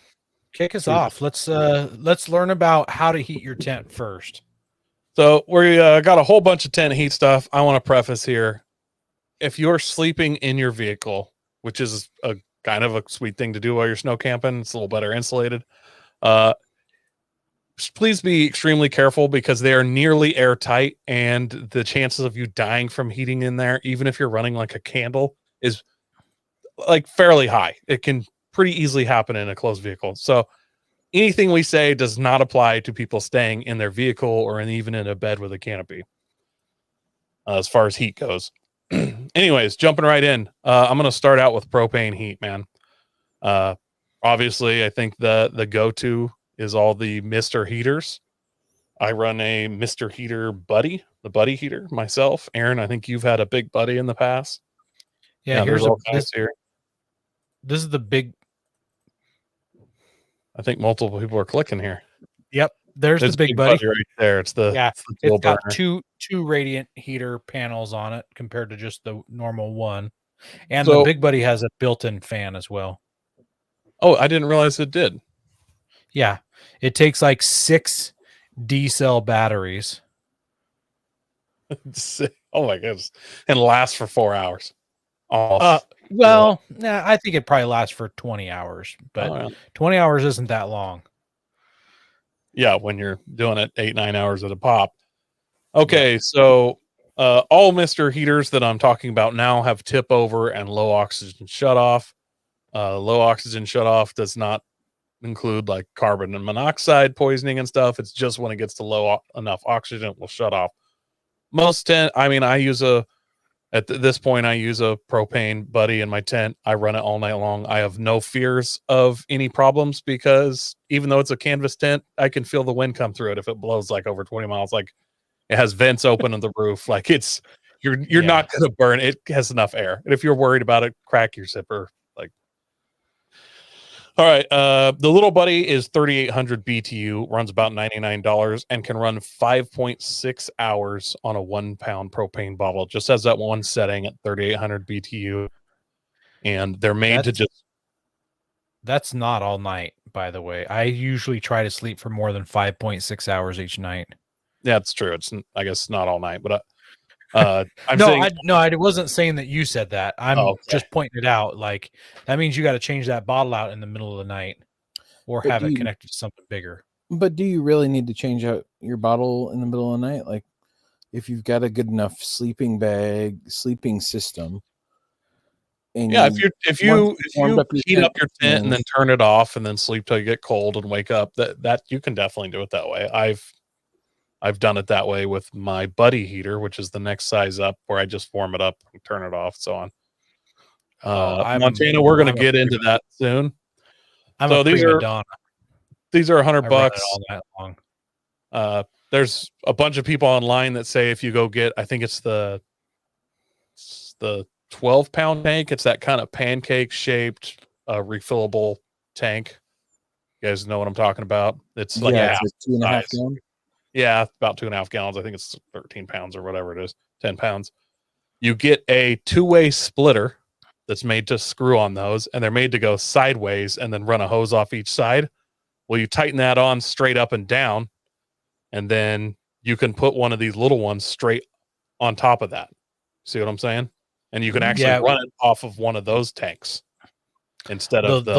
kick us off. Let's learn about how to heat your tent first. So we got a whole bunch of tent heat stuff. I want to preface here. If you're sleeping in your vehicle, which is a kind of a sweet thing to do while you're snow camping, it's a little better insulated. Please be extremely careful because they are nearly airtight and the chances of you dying from heating in there, even if you're running like a candle, is like fairly high. It can pretty easily happen in a closed vehicle. So anything we say does not apply to people staying in their vehicle or even in a bed with a canopy as far as heat goes. Anyways, jumping right in, I'm going to start out with propane heat, man. Obviously, I think the go-to is all the Mr. Heaters. I run a Mr. Heater Buddy, the Buddy heater myself. Aaron, I think you've had a big Buddy in the past. Yeah, here's all kinds here. This is the big. I think multiple people are clicking here. Yep, there's the big buddy right there. It's the it's got two radiant heater panels on it compared to just the normal one, and the big buddy has a built-in fan as well. Oh, I didn't realize it did. Yeah, it takes like 6 D-cell batteries. Oh my goodness, and lasts for 4 hours. Well, I think it probably lasts for 20 hours, but 20 hours isn't that long. Yeah, when you're doing it 8-9 hours at a pop. Okay, so all Mr. Heaters that I'm talking about now have tip over and low oxygen shutoff. Low oxygen shutoff does not include like carbon and monoxide poisoning and stuff. It's just when it gets to low enough oxygen, it will shut off. At this point, I use a propane Buddy in my tent. I run it all night long. I have no fears of any problems because even though it's a canvas tent, I can feel the wind come through it if it blows like over 20 miles. Like it has vents open on the roof. Like you're not going to burn. It has enough air. And if you're worried about it, crack your zipper. All right. The little Buddy is 3,800 BTU, runs about $99, and can run 5.6 hours on a 1 pound propane bottle. Just has that one setting at 3,800 BTU. And they're made to just. That's not all night, by the way. I usually try to sleep for more than 5.6 hours each night. Yeah, it's true. It's, I guess, not all night, but I wasn't saying that you said that. I'm just pointing it out. Like that means you got to change that bottle out in the middle of the night, or have it connected to something bigger. But do you really need to change out your bottle in the middle of the night? Like, if you've got a good enough sleeping system, and if you heat up your tent and then turn it off and then sleep till you get cold and wake up, that you can definitely do it that way. I've done it that way with my Buddy heater, which is the next size up, where I just warm it up and turn it off, so on. Montana, we're going to get into that soon. These are $100 all night long. There's a bunch of people online that say if you go get, I think it's the 12-pound tank. It's that kind of pancake shaped refillable tank. You guys know what I'm talking about? It's like it's 2.5 gallons. Yeah, about 2.5 gallons. I think it's 13 pounds or whatever it is, 10 pounds. You get a 2-way splitter that's made to screw on those, and they're made to go sideways and then run a hose off each side. Well, you tighten that on straight up and down, and then you can put one of these little ones straight on top of that. See what I'm saying? And you can actually run it off of one of those tanks instead of the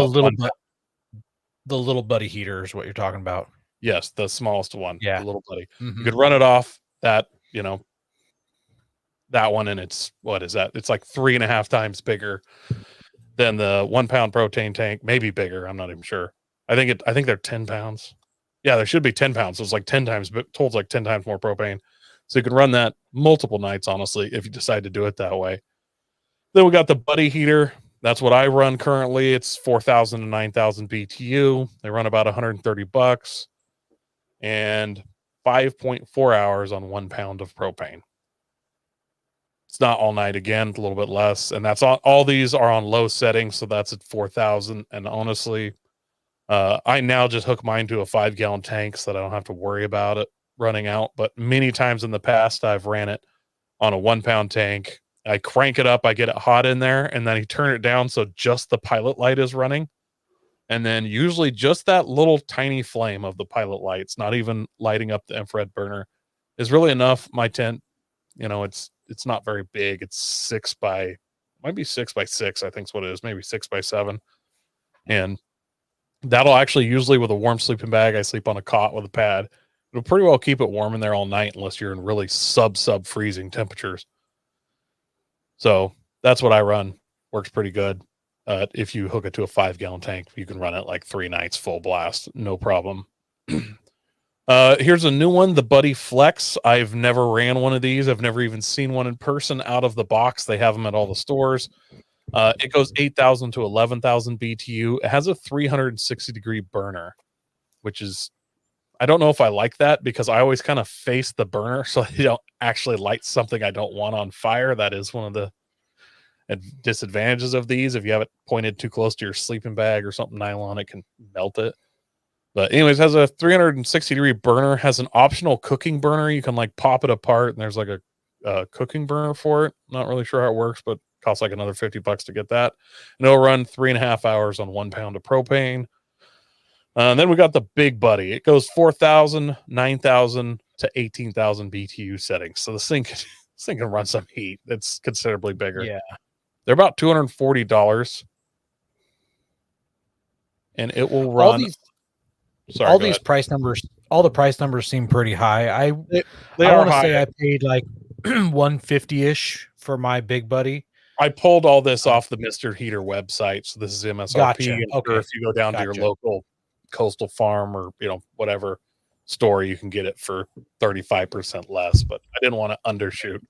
little Buddy heater is what you're talking about. Yes, the smallest one. Yeah, the little Buddy. Mm-hmm. You could run it off that, that one, and it's what is that? It's like 3.5 times bigger than the 1 pound propane tank, maybe bigger. I'm not even sure. I think they're 10 pounds. Yeah, there should be 10 pounds. So it's like 10 times, but holds like 10 times more propane. So you can run that multiple nights, honestly, if you decide to do it that way. Then we got the Buddy heater. That's what I run currently. It's 4,000 to 9,000 BTU. They run about $130 and 5.4 hours on 1 pound of propane. It's not all night again, a little bit less. And that's all these are on low settings. So that's at 4,000. And honestly, I now just hook mine to a 5-gallon tank so that I don't have to worry about it running out. But many times in the past, I've ran it on a 1 pound tank. I crank it up, I get it hot in there, and then I turn it down so just the pilot light is running. And then usually just that little tiny flame of the pilot lights, not even lighting up the infrared burner, is really enough. My tent, it's not very big. It's might be 6 by 6, I think is what it is, maybe 6 by 7. And that'll actually, usually with a warm sleeping bag, I sleep on a cot with a pad. It'll pretty well keep it warm in there all night unless you're in really sub freezing temperatures. So that's what I run. Works pretty good. If you hook it to a 5-gallon tank, you can run it like 3 nights full blast, no problem. Here's a new one, the Buddy Flex. I've never ran one of these. I've never even seen one in person out of the box. They have them at all the stores. It goes 8,000 to 11,000 BTU. It has a 360-degree burner, which is, I don't know if I like that because I always kind of face the burner so I don't actually light something I don't want on fire. That is one of the disadvantages of these. If you have it pointed too close to your sleeping bag or something nylon, it can melt it. But anyways, has a 360-degree burner, has an optional cooking burner. You can like pop it apart and there's like a cooking burner for it. Not really sure how it works, but costs like another $50 to get that. And it'll run 3.5 hours on 1 pound of propane. And then we got the Big Buddy. It goes 4,000, 9,000 to 18,000 BTU settings. So this thing can run some heat. It's considerably bigger. Yeah. They're about $240. And it will run. All the price numbers seem pretty high. I want to say I paid like 150-ish for my Big Buddy. I pulled all this off the Mr. Heater website. So this is MSRP. Gotcha. Okay. If you go down to your local Coastal Farm or whatever store, you can get it for 35% less, but I didn't want to undershoot.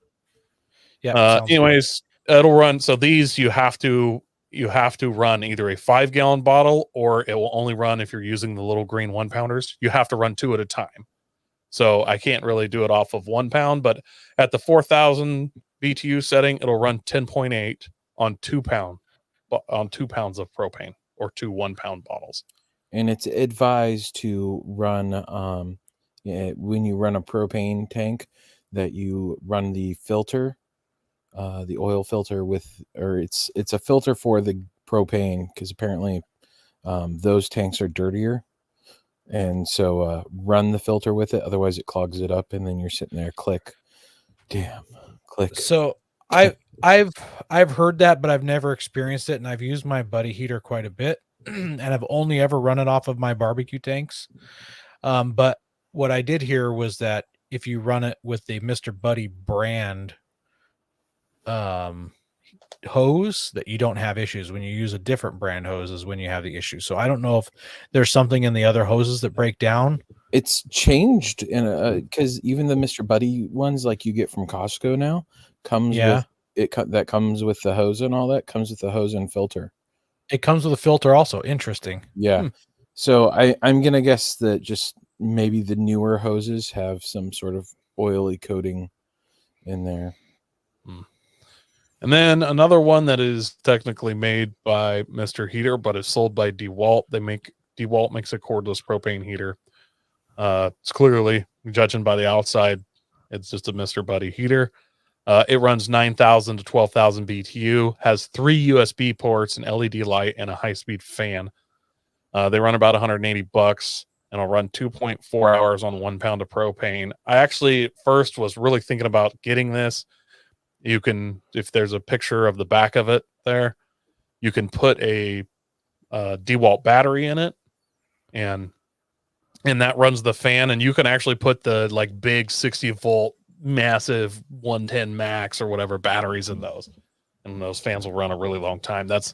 Yeah. Anyways, it'll run. So these you have to run either a 5-gallon bottle or it will only run if you're using the little green 1 pounders. You have to run 2 at a time. So I can't really do it off of 1 pound, but at the 4,000 BTU setting, it'll run 10.8 on 2 pounds of propane or 2 1 pound bottles. And it's advised to run when you run a propane tank that you run the filter, the oil filter it's a filter for the propane because apparently those tanks are dirtier. And so run the filter with it. Otherwise it clogs it up and then you're sitting there click. So I've heard that, but I've never experienced it. And I've used my Buddy heater quite a bit and I've only ever run it off of my barbecue tanks. But what I did hear was that if you run it with the Mr. Buddy brand hose, that you don't have issues. When you use a different brand hose is when you have the issue. So I don't know if there's something in the other hoses that break down. It's changed because even the Mr. Buddy ones like you get from Costco now comes with that comes with the hose and all that comes with the hose and filter. It comes with a filter also. Interesting. Yeah. So I'm gonna guess that just maybe the newer hoses have some sort of oily coating in there. And then another one that is technically made by Mr. Heater, but is sold by DeWalt. DeWalt makes a cordless propane heater. It's clearly, judging by the outside, it's just a Mr. Buddy heater. It runs 9,000 to 12,000 BTU, has 3 USB ports, an LED light, and a high-speed fan. They run about $180, and it'll run 2.4 hours on 1 pound of propane. I actually first was really thinking about getting this. You can, if there's a picture of the back of it there, you can put a DeWalt battery in it, and that runs the fan, and you can actually put the like big 60-volt massive 110 max or whatever batteries in those, and those fans will run a really long time. That's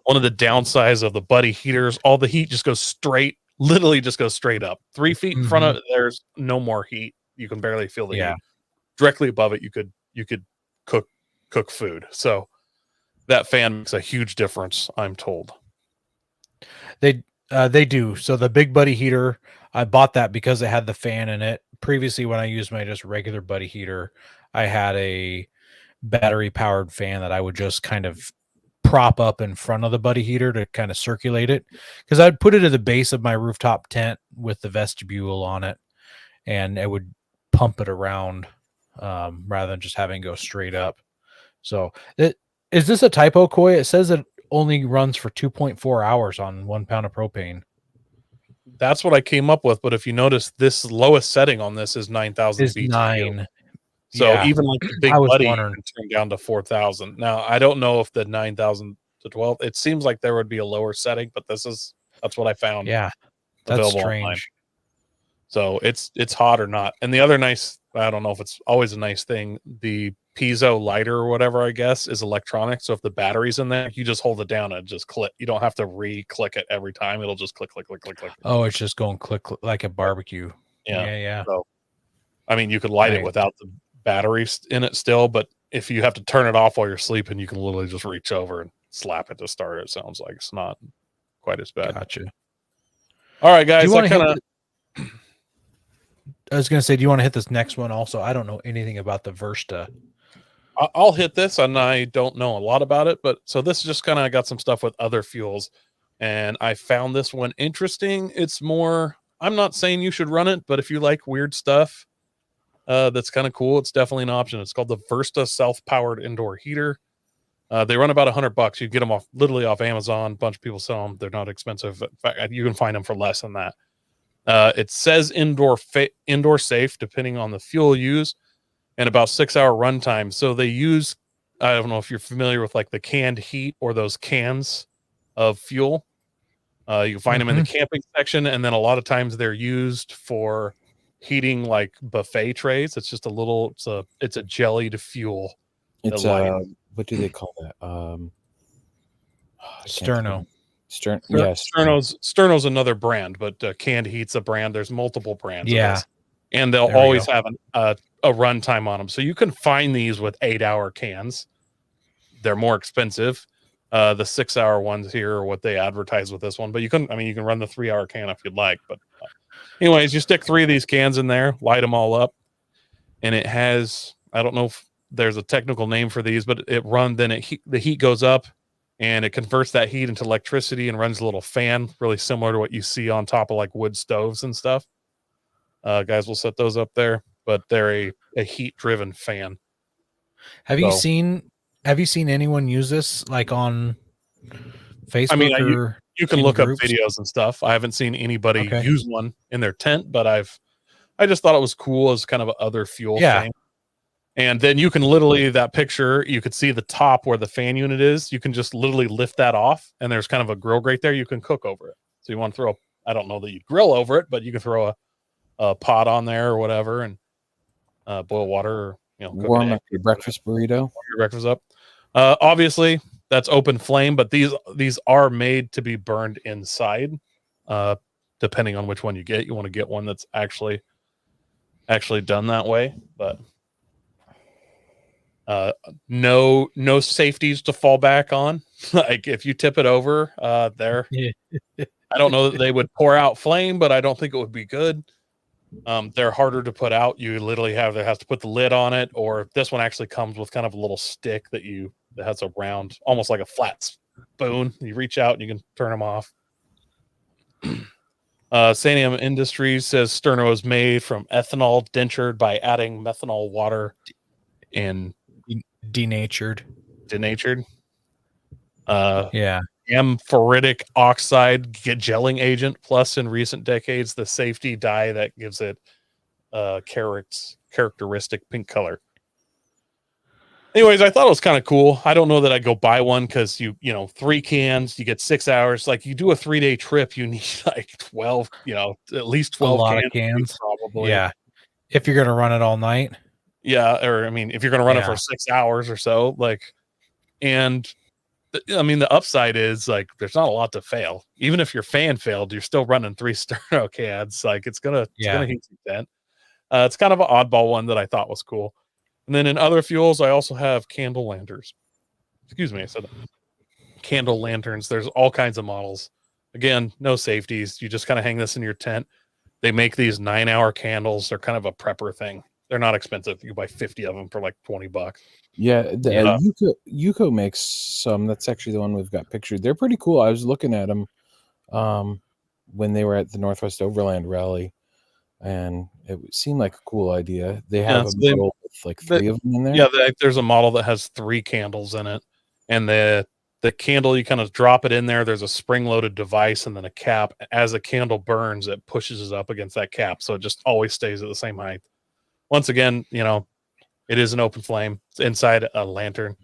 one of the downsides of the buddy heaters, all the heat just goes straight, literally just goes straight up. 3 feet in front of it, there's no more heat. You can barely feel the heat. Directly above it, you could cook food. So that fan makes a huge difference, I'm told. They do. So the Big Buddy heater, I bought that because it had the fan in it. Previously, when I used my just regular Buddy heater, I had a battery powered fan that I would just kind of prop up in front of the Buddy heater to kind of circulate it, because I'd put it at the base of my rooftop tent with the vestibule on it, and it would pump it around rather than just having it go straight up. So is this a typo, Coy? It says it only runs for 2.4 hours on 1 pound of propane. That's what I came up with. But if you notice, this lowest setting on this is 9,000 Is BTU. 9. So Yeah. even like the Big I was Buddy, you wondering. can turn down to 4,000. Now, I don't know if the 9,000 to 12, it seems like there would be a lower setting, but that's what I found. Yeah, that's available strange. online. So it's hot or not. And the other nice, I don't know if it's always a nice thing, the piezo lighter or whatever, I guess, is electronic. So if the battery's in there, you just hold it down and just click. You don't have to re-click it every time. It'll just click, click, click, click, click. Oh, it's just going click like a barbecue. Yeah. So, I mean, you could light it Right. without the batteries in it still, but if you have to turn it off while you're sleeping, you can literally just reach over and slap it to start it. Sounds like it's not quite as bad. Gotcha. All right, guys. I was going to say, do you want to hit this next one also? I don't know anything about the Versta. I'll hit this, and I don't know a lot about it, but so this is just kind of got some stuff with other fuels, and I found this one interesting. It's more, I'm not saying you should run it, but if you like weird stuff, that's kind of cool. It's definitely an option. It's called the Versta self-powered indoor heater. They run about $100. You get them literally off Amazon. A bunch of people sell them. They're not expensive. In fact, you can find them for less than that. It says indoor safe, depending on the fuel used, and about 6-hour runtime. So they use, I don't know if you're familiar with like the canned heat or those cans of fuel. You can find them in the camping section, and then a lot of times they're used for heating like buffet trays. It's just it's a jellied fuel. It's what do they call that? Sterno. Yes. Sterno's another brand, but Canned Heat's a brand. There's multiple brands. Yeah. Of this. And they'll always have a runtime on them. So you can find these with 8-hour cans. They're more expensive. The 6-hour ones here are what they advertise with this one, but you can run the 3-hour can if you'd like. But anyways, you stick 3 of these cans in there, light them all up, and it has, I don't know if there's a technical name for these, but the heat goes up and it converts that heat into electricity and runs a little fan, really similar to what you see on top of like wood stoves and stuff. Guys, we'll set those up there, but they're a heat driven fan. Have you seen anyone use this like on Facebook? I mean, or you can look groups? Up videos and stuff. I haven't seen anybody use one in their tent, but I just thought it was cool as kind of other fuel thing. And then you can literally, that picture, you could see the top where the fan unit is. You can just literally lift that off, and there's kind of a grill grate there. You can cook over it. So you want to throw, I don't know that you grill over it, but you can throw a pot on there or whatever, and boil water, or warm up your breakfast burrito. Warm your breakfast up. Obviously, that's open flame, but these are made to be burned inside. Depending on which one you get, you want to get one that's actually done that way, but. No safeties to fall back on. Like if you tip it over, I don't know that they would pour out flame, but I don't think it would be good. They're harder to put out. You literally there has to put the lid on it, or this one actually comes with kind of a little stick that has a round, almost like a flat spoon. You reach out and you can turn them off. Sanium Industries says Sterno is made from ethanol denatured by adding methanol water and denatured. Amphoratic oxide gelling agent, plus in recent decades the safety dye that gives it characteristic pink color. Anyways, I thought it was kind of cool. I don't know that I'd go buy one because you 3 cans, you get 6 hours. Like you do a 3-day trip, you need like 12, at least 12 a lot of cans probably. Yeah, if you're gonna run it all night. Yeah, or I mean, if you're going to run it for 6 hours or so, and I mean, the upside is like there's not a lot to fail. Even if your fan failed, you're still running 3 StereoCADs. Like it's gonna heat some tent. It's kind of an oddball one that I thought was cool. And then in other fuels, I also have candle lanterns. Excuse me, I said that. Candle lanterns. There's all kinds of models. Again, no safeties. You just kind of hang this in your tent. They make these 9-hour candles. They're kind of a prepper thing. They're not expensive. You can buy 50 of them for like $20. Yeah, Yuko makes some. That's actually the one we've got pictured. They're pretty cool. I was looking at them when they were at the Northwest Overland Rally, and it seemed like a cool idea. They have a model with like 3 of them in there. Yeah, there's a model that has 3 candles in it, and the candle, you kind of drop it in there. There's a spring-loaded device and then a cap. As the candle burns, it pushes it up against that cap, so it just always stays at the same height. Once again, it is an open flame. It's inside a lantern.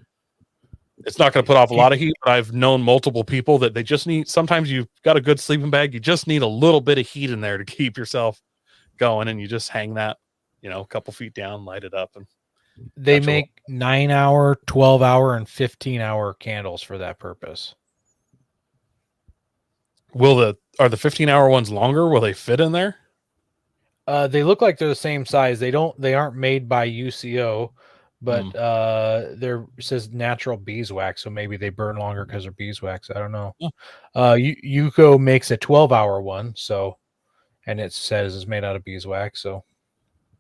It's not going to put off a lot of heat, but I've known multiple people that they just need, sometimes you've got a good sleeping bag. You just need a little bit of heat in there to keep yourself going, and you just hang that, a couple feet down, light it up. And they make 9-hour, 12-hour, and 15-hour candles for that purpose. Are the 15-hour ones longer? Will they fit in there? They look like they're the same size. They aren't made by UCO, but there says natural beeswax, so maybe they burn longer because they're beeswax. I don't know. Yuko makes a 12-hour one, and it says it's made out of beeswax. So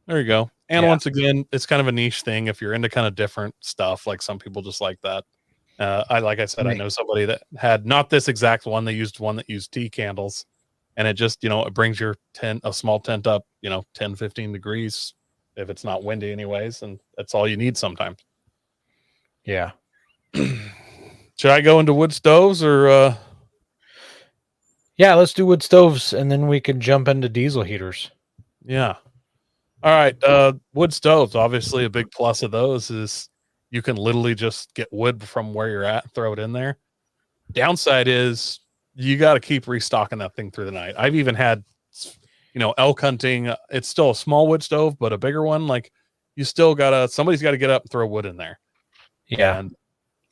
there you go. And once again, it's kind of a niche thing. If you're into kind of different stuff, like some people just like that. Like I said, I know somebody that had not this exact one. They used one that used tea candles. And it just, it brings your a small tent up, 10, 15 degrees if it's not windy anyways. And that's all you need sometimes. Yeah. Should I go into wood stoves or? Yeah, let's do wood stoves and then we can jump into diesel heaters. Yeah. All right. Wood stoves, obviously a big plus of those is you can literally just get wood from where you're at and throw it in there. Downside is you got to keep restocking that thing through the night. I've even had, elk hunting. It's still a small wood stove, but a bigger one. Like you still somebody's got to get up and throw wood in there. Yeah.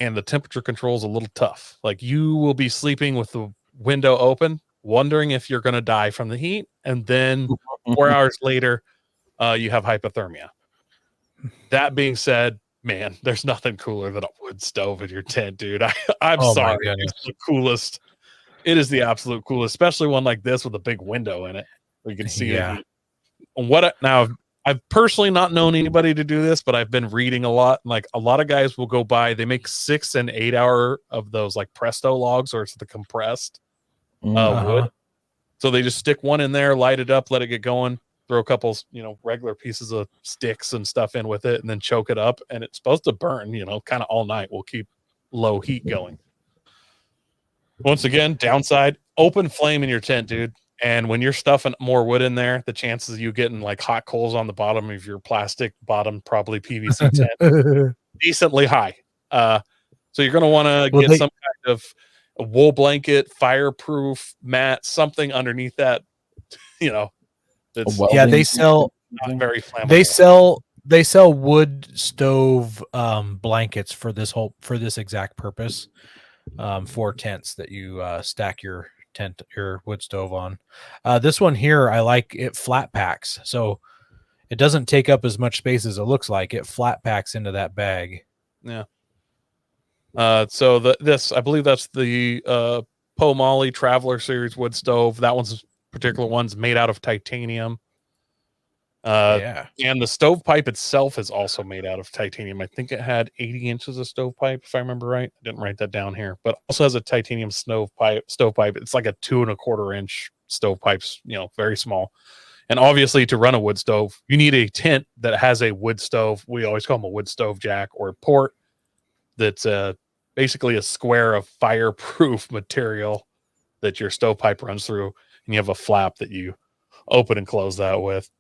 And the temperature control is a little tough. Like you will be sleeping with the window open, wondering if you're going to die from the heat. And then 4 hours later, you have hypothermia. That being said, man, there's nothing cooler than a wood stove in your tent, dude. I'm sorry. It's the coolest. It is the absolute coolest, especially one like this with a big window in it where you can see it. Now, I've personally not known anybody to do this, but I've been reading a lot. Like a lot of guys will go buy, they make 6 and 8 hour of those like Presto logs, or it's the compressed wood. So they just stick one in there, light it up, let it get going, throw a couple, regular pieces of sticks and stuff in with it, and then choke it up. And it's supposed to burn, kind of all night. We'll keep low heat going. Once again, downside, open flame in your tent, dude. And when you're stuffing more wood in there, the chances of you getting like hot coals on the bottom of your plastic bottom, probably PVC tent, decently high. So you're going to want to get some kind of a wool blanket, fireproof mat, something underneath that, they sell not very flammable. They sell wood stove blankets for this exact purpose, for tents that you stack your wood stove on. This one here, I like it flat packs, so it doesn't take up as much space as it looks like. It flat packs into that bag. Yeah. So this, I believe that's the Pomali Traveler Series wood stove. That particular one's made out of titanium. And the stovepipe itself is also made out of titanium. I think it had 80 inches of stovepipe, if I remember right. I didn't write that down here, but also has a titanium stovepipe. It's like a 2¼ inch stovepipe's, very small. And obviously to run a wood stove, you need a tent that has a wood stove. We always call them a wood stove jack or a port. That's basically a square of fireproof material that your stovepipe runs through. And you have a flap that you open and close that with.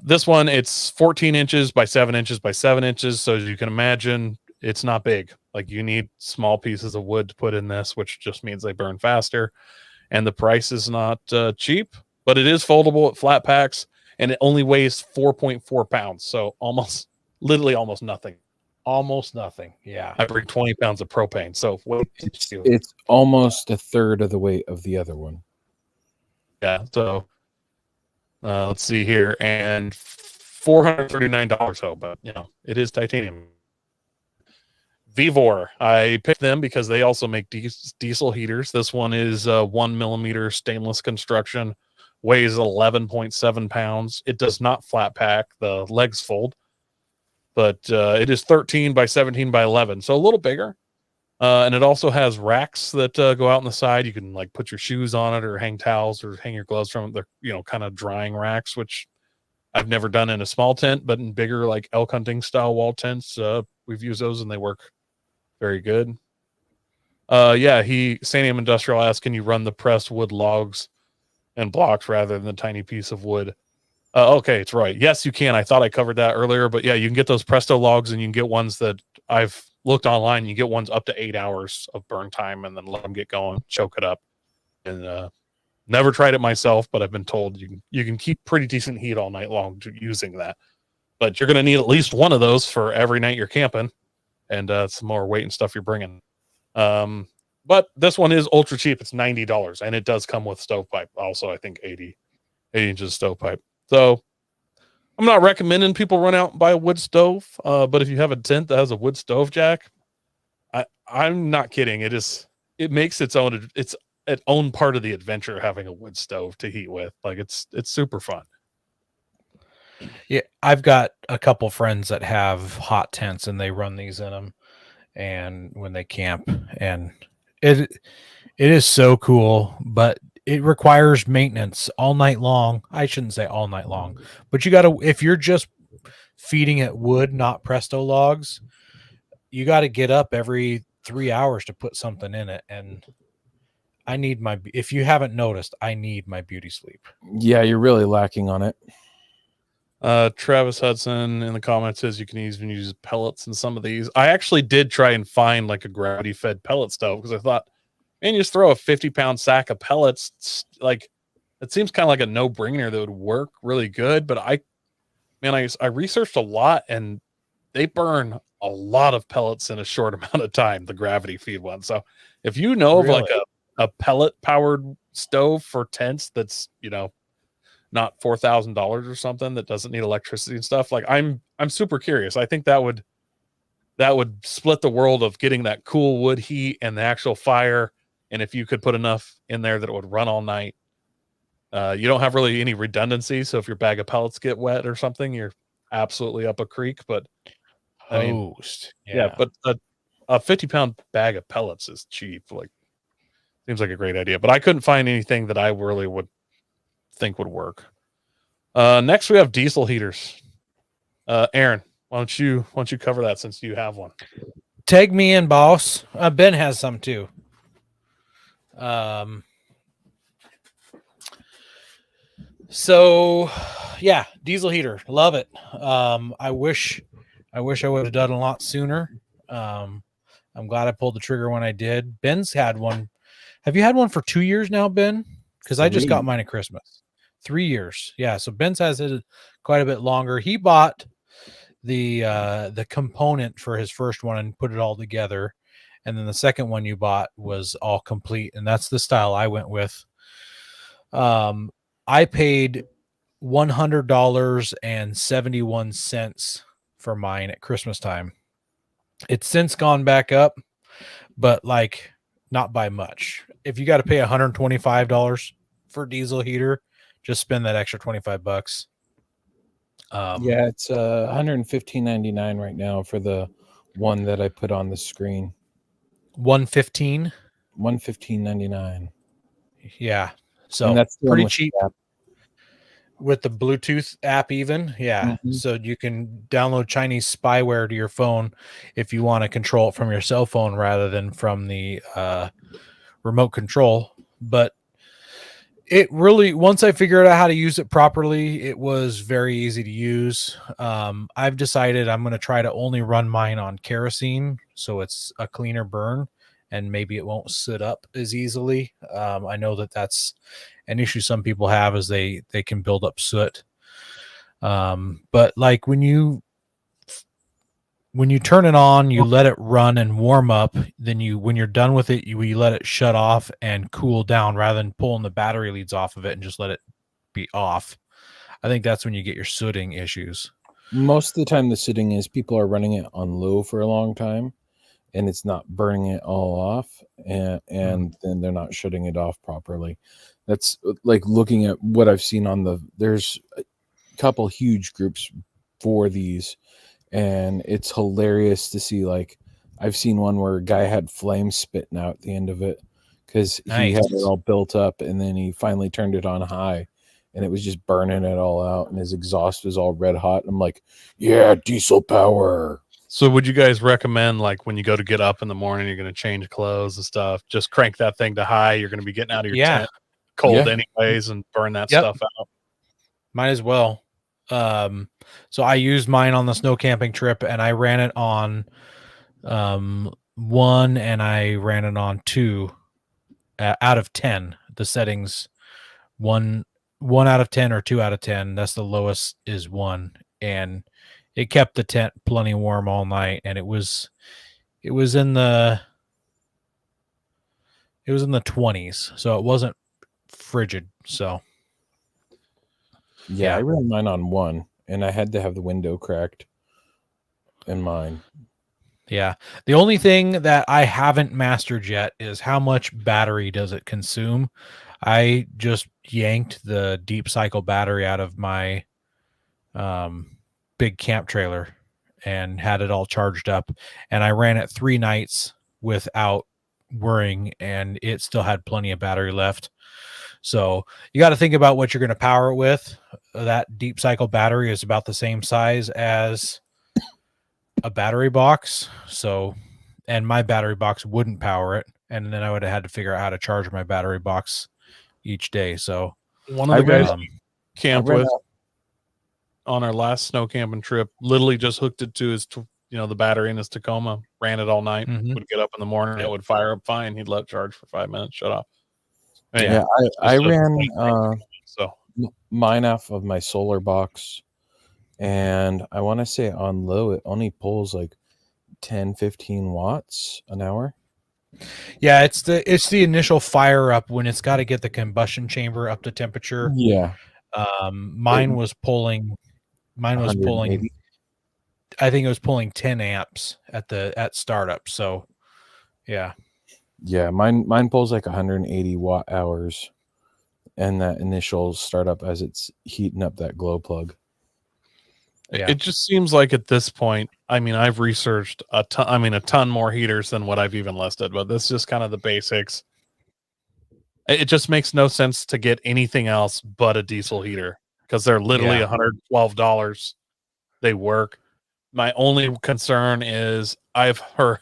This one, it's 14 inches by 7 inches by 7 inches. So as you can imagine, it's not big. Like you need small pieces of wood to put in this, which just means they burn faster. And the price is not cheap, but it is foldable. It flat packs and it only weighs 4.4 pounds. So literally almost nothing Almost nothing. Yeah. I bring 20 pounds of propane. So It's almost a third of the weight of the other one. yeah. So let's see here, and $439. So, but it is titanium. Vevor, I picked them because they also make diesel heaters. This one is 1 millimeter stainless construction, weighs 11.7 pounds. It does not flat pack. The legs fold, but it is 13 by 17 by 11, so a little bigger. And it also has racks that go out on the side. You can like put your shoes on it, or hang towels, or hang your gloves from it. They're kind of drying racks, which I've never done in a small tent, but in bigger like elk hunting style wall tents, we've used those and they work very good. Sanium Industrial asked, can you run the pressed wood logs and blocks rather than the tiny piece of wood? Okay, it's right. Yes, you can. I thought I covered that earlier, but yeah, you can get those Presto logs, and you can get ones that I've looked online. You get ones up to 8 hours of burn time, and then let them get going, choke it up. And never tried it myself, but I've been told you can keep pretty decent heat all night long using that. But you're going to need at least one of those for every night you're camping, and some more weight and stuff you're bringing. But this one is ultra cheap. It's $90, and it does come with stovepipe. Also, I think 80 inches stovepipe. So I'm not recommending people run out and buy a wood stove. But if you have a tent that has a wood stove, Jack, I'm not kidding. It makes its own part of the adventure, having a wood stove to heat with. Like it's super fun. Yeah, I've got a couple friends that have hot tents, and they run these in them, and when they camp, and it is so cool, but it requires maintenance all night long. I shouldn't say all night long, but if you're just feeding it wood, not Presto logs, you got to get up every 3 hours to put something in it. And if you haven't noticed, I need my beauty sleep. Yeah, you're really lacking on it. Travis Hudson in the comments says you can even use pellets in some of these. I actually did try and find like a gravity fed pellet stove, because I thought, man, you just throw a 50-pound sack of pellets. Like, it seems kind of like a no-brainer that would work really good. But I researched a lot, and they burn a lot of pellets in a short amount of time, the gravity feed one. So if you know of like a pellet powered stove for tents that's not $4,000 or something, that doesn't need electricity and stuff, like I'm super curious. I think that would split the world of getting that cool wood heat and the actual fire. And if you could put enough in there that it would run all night, you don't have really any redundancy. So if your bag of pellets get wet or something, you're absolutely up a creek. But I mean, but a 50-pound bag of pellets is cheap. Like, seems like a great idea, but I couldn't find anything that I really would think would work. Next we have diesel heaters. Aaron, why don't you cover that, since you have one? Tag me in, boss. Ben has some too. So yeah, diesel heater, love it. I wish I would have done a lot sooner. I'm glad I pulled the trigger when I did. Ben's had one. Have you had one for 2 years now, Ben? Because I just got mine at Christmas. 3 years. Yeah. So Ben's has it quite a bit longer. He bought the component for his first one and put it all together. And then the second one you bought was all complete. And that's the style I went with. I paid $100.71 for mine at Christmas time. It's since gone back up, but like not by much. If you got to pay $125 for a diesel heater, just spend that extra $25. Yeah, it's $115.99 right now for the one that I put on the screen. $115. $115.99. Yeah, so and that's pretty cheap with the Bluetooth app even. Yeah. Mm-hmm. So you can download Chinese spyware to your phone if you want to control it from your cell phone rather than from the remote control. But it really, once I figured out how to use it properly, it was very easy to use. I've decided I'm going to try to only run mine on kerosene, so it's a cleaner burn, and maybe it won't sit up as easily. I know that that's an issue some people have, is they can build up soot. But like when you when you turn it on, you let it run and warm up. Then when you're done with it, you let it shut off and cool down rather than pulling the battery leads off of it and just let it be off. I think that's when you get your sooting issues. Most of the time, the sitting is people are running it on low for a long time, and it's not burning it all off, and then they're not shutting it off properly. That's like looking at what I've seen on there's a couple huge groups for these, and it's hilarious to see. Like, I've seen one where a guy had flames spitting out at the end of it because he had it all built up, and then he finally turned it on high, and it was just burning it all out, and his exhaust was all red hot. I'm like, yeah, diesel power. So would you guys recommend, like, when you go to get up in the morning, you're going to change clothes and stuff, just crank that thing to high? You're going to be getting out of your tent cold anyways and burn that stuff out. Might as well. So I used mine on the snow camping trip, and I ran it on 1 and I ran it on 2 out of 10. The settings 1 out of 10 or 2 out of 10. That's the lowest is 1, and it kept the tent plenty warm all night, and it was in the 20s, so it wasn't frigid. So yeah, I ran mine on 1, and I had to have the window cracked in mine. Yeah. The only thing that I haven't mastered yet is how much battery does it consume. I just yanked the deep cycle battery out of my big camp trailer and had it all charged up, and I ran it 3 nights without worrying, and it still had plenty of battery left. So you got to think about what you're going to power it with. That deep cycle battery is about the same size as a battery box. So, and my battery box wouldn't power it, and then I would have had to figure out how to charge my battery box each day. So one of the guys camped with on our last snow camping trip literally just hooked it to his the battery in his Tacoma, ran it all night, would get up in the morning, it would fire up fine, he'd let it charge for 5 minutes, shut off. I ran mine off of my solar box, and I want to say on low it only pulls like 10-15 watts an hour. Yeah, it's the initial fire up when it's got to get the combustion chamber up to temperature. Mine was pulling I think it was pulling 10 amps at startup. So yeah, mine pulls like 180 watt hours, and that initial startup as it's heating up that glow plug. It just seems like at this point, I mean, I've researched a ton more heaters than what I've even listed, but this is just kind of the basics. It just makes no sense to get anything else but a diesel heater because they're literally $112. They work. My only concern is I've heard,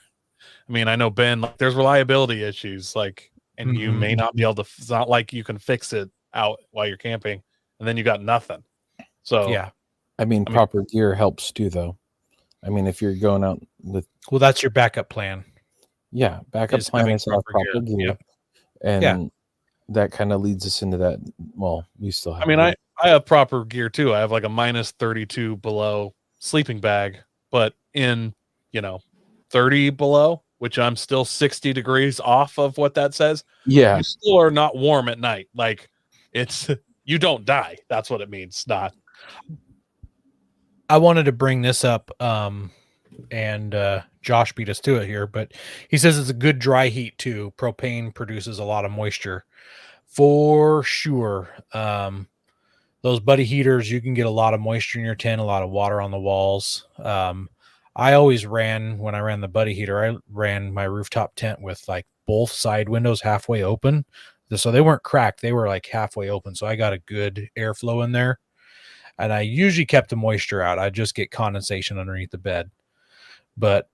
I mean, I know Ben, like, there's reliability issues, like, and you may not be able to, it's not like you can fix it out while you're camping and then you got nothing. So yeah. I mean, proper gear helps too, though. I mean, if you're going out with... Well, that's your backup plan. Yeah, backup plan is proper gear. Yep. And that kind of leads us into that. Well, we still have... I mean, I have proper gear too. I have like a minus 32 below sleeping bag, but in, 30 below, which I'm still 60 degrees off of what that says. Yeah. You still are not warm at night. Like, it's... You don't die. That's what it means. Not... I wanted to bring this up, and Josh beat us to it here, but he says it's a good dry heat too. Propane produces a lot of moisture for sure. Those buddy heaters, you can get a lot of moisture in your tent, a lot of water on the walls. I always when I ran the buddy heater, I ran my rooftop tent with like both side windows halfway open. So they weren't cracked. They were like halfway open. So I got a good airflow in there. And I usually kept the moisture out. I just get condensation underneath the bed. But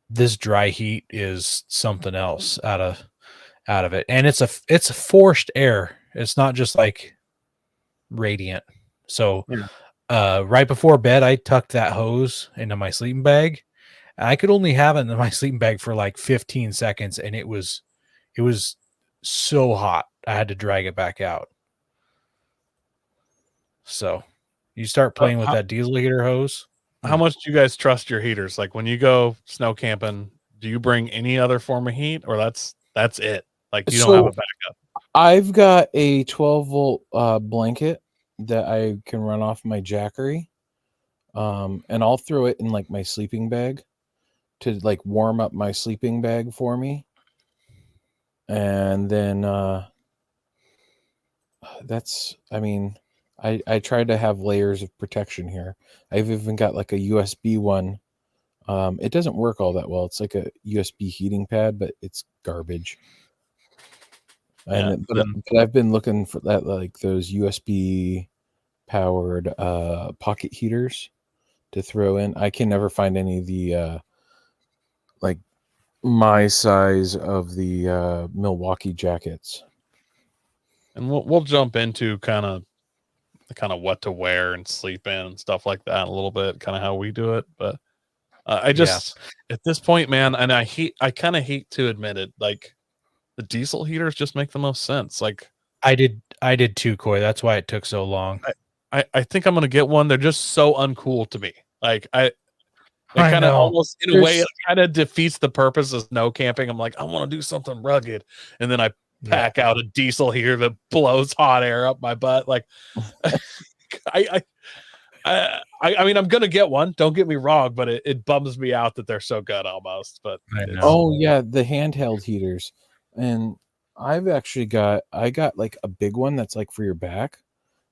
this dry heat is something else out of it. And it's a forced air. It's not just like radiant. So right before bed, I tucked that hose into my sleeping bag. And I could only have it in my sleeping bag for like 15 seconds. And it was so hot. I had to drag it back out. So you start playing with that diesel heater hose. how much do you guys trust your heaters? Like when you go snow camping, do you bring any other form of heat, or that's it? Like you don't have a backup? I've got a 12-volt blanket that I can run off my Jackery, and I'll throw it in like my sleeping bag to like warm up my sleeping bag for me, and then I try to have layers of protection here. I've even got like a USB one. It doesn't work all that well. It's like a USB heating pad, but it's garbage. And but I've been looking for that, like those USB powered pocket heaters to throw in. I can never find any of the like my size of the Milwaukee jackets. And we'll jump into kind of what to wear and sleep in and stuff like that a little bit, kind of how we do it. But I just at this point, man, and I kind of hate to admit it, like the diesel heaters just make the most sense. Like I did too, Coy. That's why it took so long. I think I'm gonna get one. They're just so uncool to me. Like it kind of almost in a way it kind of defeats the purpose of snow camping. I'm like, I want to do something rugged, and then I pack out a diesel heater that blows hot air up my butt. Like I mean, I'm gonna get one. Don't get me wrong, but it bums me out that they're so good almost. But oh yeah, the handheld heaters, and I've actually got like a big one that's like for your back,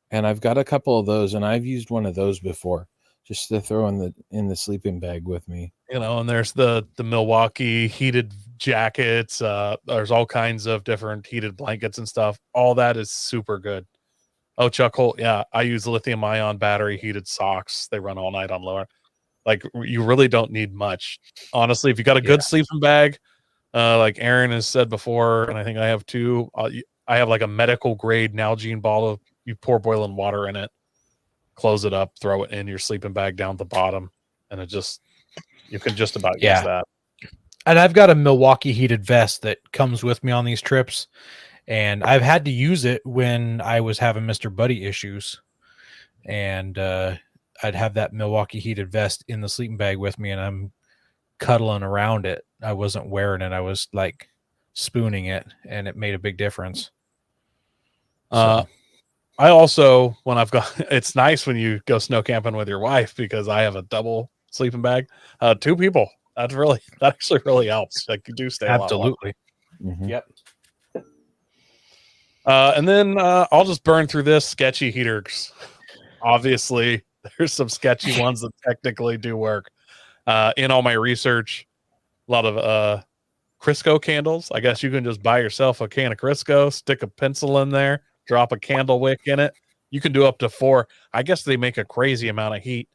and I've got a couple of those, and I've used one of those before just to throw in the sleeping bag with me. You know, and there's the Milwaukee heated jackets. There's all kinds of different heated blankets and stuff. All that is super good. Oh, Chuck Holt, yeah, I use lithium-ion battery heated socks. They run all night on lower. Like you really don't need much, honestly. If you got a good sleeping bag, like Aaron has said before, and I think I have too. I have like a medical grade Nalgene bottle. You pour boiling water in it, close it up, throw it in your sleeping bag down at the bottom, and you can just about use that. And I've got a Milwaukee heated vest that comes with me on these trips, and I've had to use it when I was having Mr. Buddy issues, and I'd have that Milwaukee heated vest in the sleeping bag with me, and I'm cuddling around it. I wasn't wearing it. I was like spooning it, and it made a big difference. I also, when I've got, it's nice when you go snow camping with your wife because I have a double sleeping bag. 2 people. That actually really helps. Like you do stay absolutely. Mm-hmm. Yep. And then I'll just burn through this sketchy heaters. Obviously, there's some sketchy ones that technically do work. In all my research, a lot of Crisco candles. I guess you can just buy yourself a can of Crisco, stick a pencil in there, drop a candle wick in it. You can do up to 4. I guess they make a crazy amount of heat,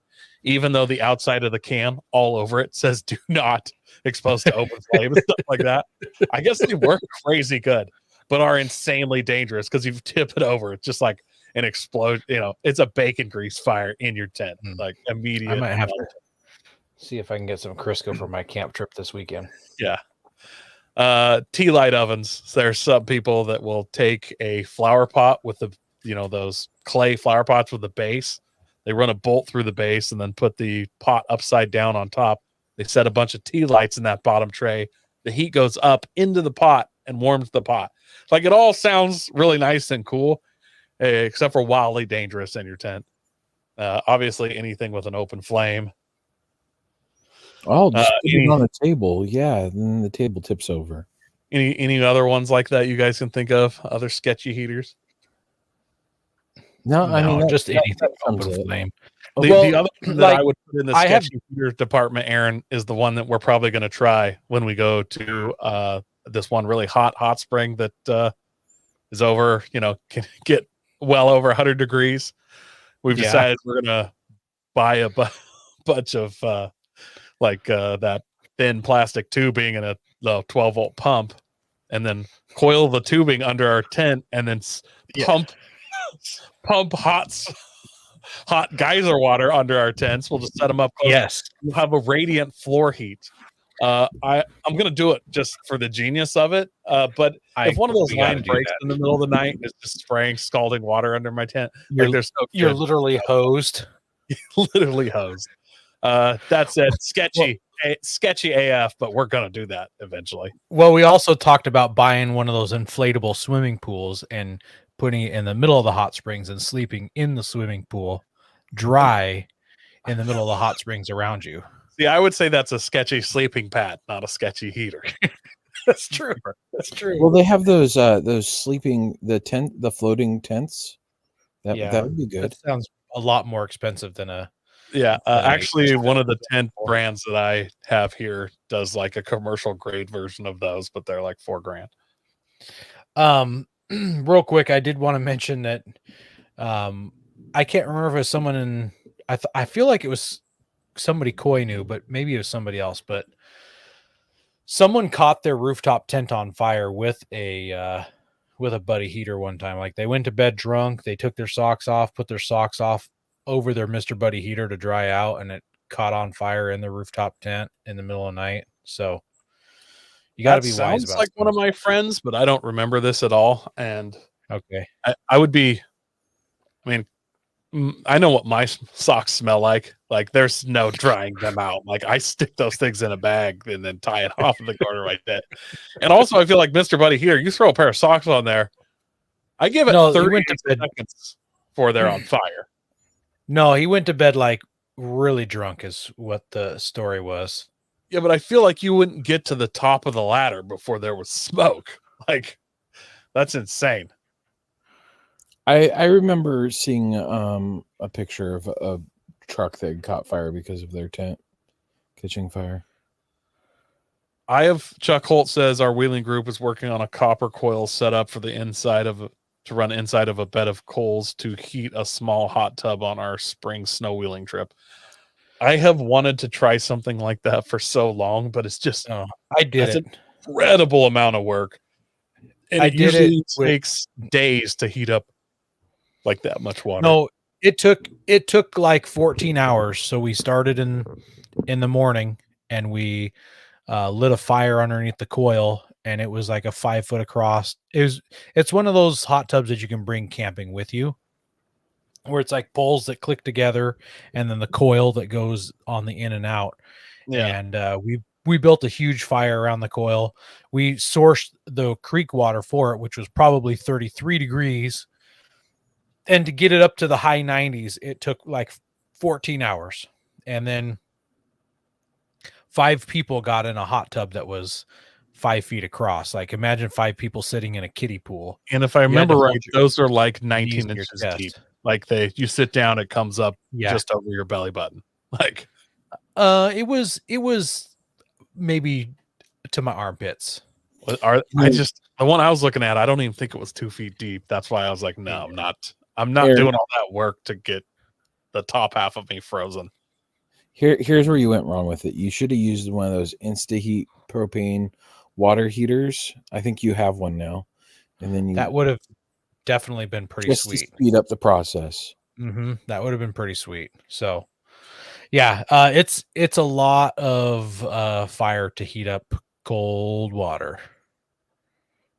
even though the outside of the can all over it says do not expose to open flame and stuff like that. I guess they work crazy good, but are insanely dangerous because you tip it over. It's just like an explode. You know, it's a bacon grease fire in your tent, like immediate. I might have to see if I can get some Crisco for my camp trip this weekend. Yeah. Tea light ovens. There's some people that will take a flower pot with those clay flower pots with the base. They run a bolt through the base and then put the pot upside down on top. They set a bunch of tea lights in that bottom tray. The heat goes up into the pot and warms the pot. Like it all sounds really nice and cool, except for wildly dangerous in your tent. Obviously, anything with an open flame. Oh, just put it on the table. Yeah, then the table tips over. Any other ones like that you guys can think of? Other sketchy heaters? No, I mean just anything comes open flame. The other one that I would put in the sketchy heater department, Aaron, is the one that we're probably going to try when we go to this one really hot spring that is over, can get well over 100 degrees. We've decided we're going to buy a bunch of that thin plastic tubing and a 12-volt pump, and then coil the tubing under our tent and then pump hot geyser water under our tents. We'll just set them up. Yes. We'll have a radiant floor heat. I'm going to do it just for the genius of it. But if one of those lines breaks in the middle of the night and it's just spraying scalding water under my tent, you're literally hosed. Literally hosed. That's it. Sketchy AF, but we're gonna do that eventually. Well, we also talked about buying one of those inflatable swimming pools and putting it in the middle of the hot springs and sleeping in the swimming pool, dry in the middle of the hot springs around you. See, I would say that's a sketchy sleeping pad, not a sketchy heater. That's true. That's true. Well, they have those sleeping the floating tents. That would be good. That sounds a lot more expensive than a. Yeah, Right. actually, one of the tent brands that I have here does like a commercial grade version of those, but they're like $4,000. Real quick, I did want to mention that I can't remember if it was someone in. I feel like it was somebody Koi knew, but maybe it was somebody else. But someone caught their rooftop tent on fire with a buddy heater one time. Like they went to bed drunk, they took their socks off, put their socks off over their Mr. Buddy heater to dry out, and it caught on fire in the rooftop tent in the middle of the night. So you got to be wise Sounds about like one of my friends, but I don't remember this at all. And Okay. I would be. I mean, I know what my socks smell like. Like there's no drying them out. Like I stick those things in a bag and then tie it off in the corner right there. And also, I feel like Mr. Buddy here. You throw a pair of socks on there. I give it No, he 30 went to bed. seconds before they're on fire. No, he went to bed like really drunk, is what the story was. Yeah, but I feel like you wouldn't get to the top of the ladder before there was smoke. Like that's insane. I remember seeing a picture of a truck that caught fire because of their tent catching fire. Chuck Holt says our wheeling group is working on a copper coil setup for the to run inside of a bed of coals to heat a small hot tub on our spring snow wheeling trip. I have wanted to try something like that for so long, but it's just I did that's it. an incredible amount of work. And I it did usually it with- takes days to heat up like that much water. No, it took like 14 hours. So we started in the morning and we lit a fire underneath the coil, and it was like a 5 foot across. It's one of those hot tubs that you can bring camping with you, where it's like poles that click together and then the coil that goes on the in and out. Yeah. And we built a huge fire around the coil. We sourced the creek water for it, which was probably 33 degrees. And to get it up to the high 90s, it took like 14 hours. And then 5 people got in a hot tub that was 5 feet across. Like imagine 5 people sitting in a kiddie pool. And if I had to remember hold right, your those are like knees 19 to your inches chest. deep. Like you sit down, it comes up Yeah. just over your belly button. Like It was maybe to my armpits. the one I was looking at, I don't even think it was 2 feet deep. That's why I was like, no, I'm not Aaron. doing all that work to get the top half of me frozen. Here's where you went wrong with it. You should have used one of those InstaHeat propane water heaters. I think you have one now, and then That would have definitely been pretty just to sweet. speed up the process. That would have been pretty sweet. So, yeah, it's a lot of fire to heat up cold water.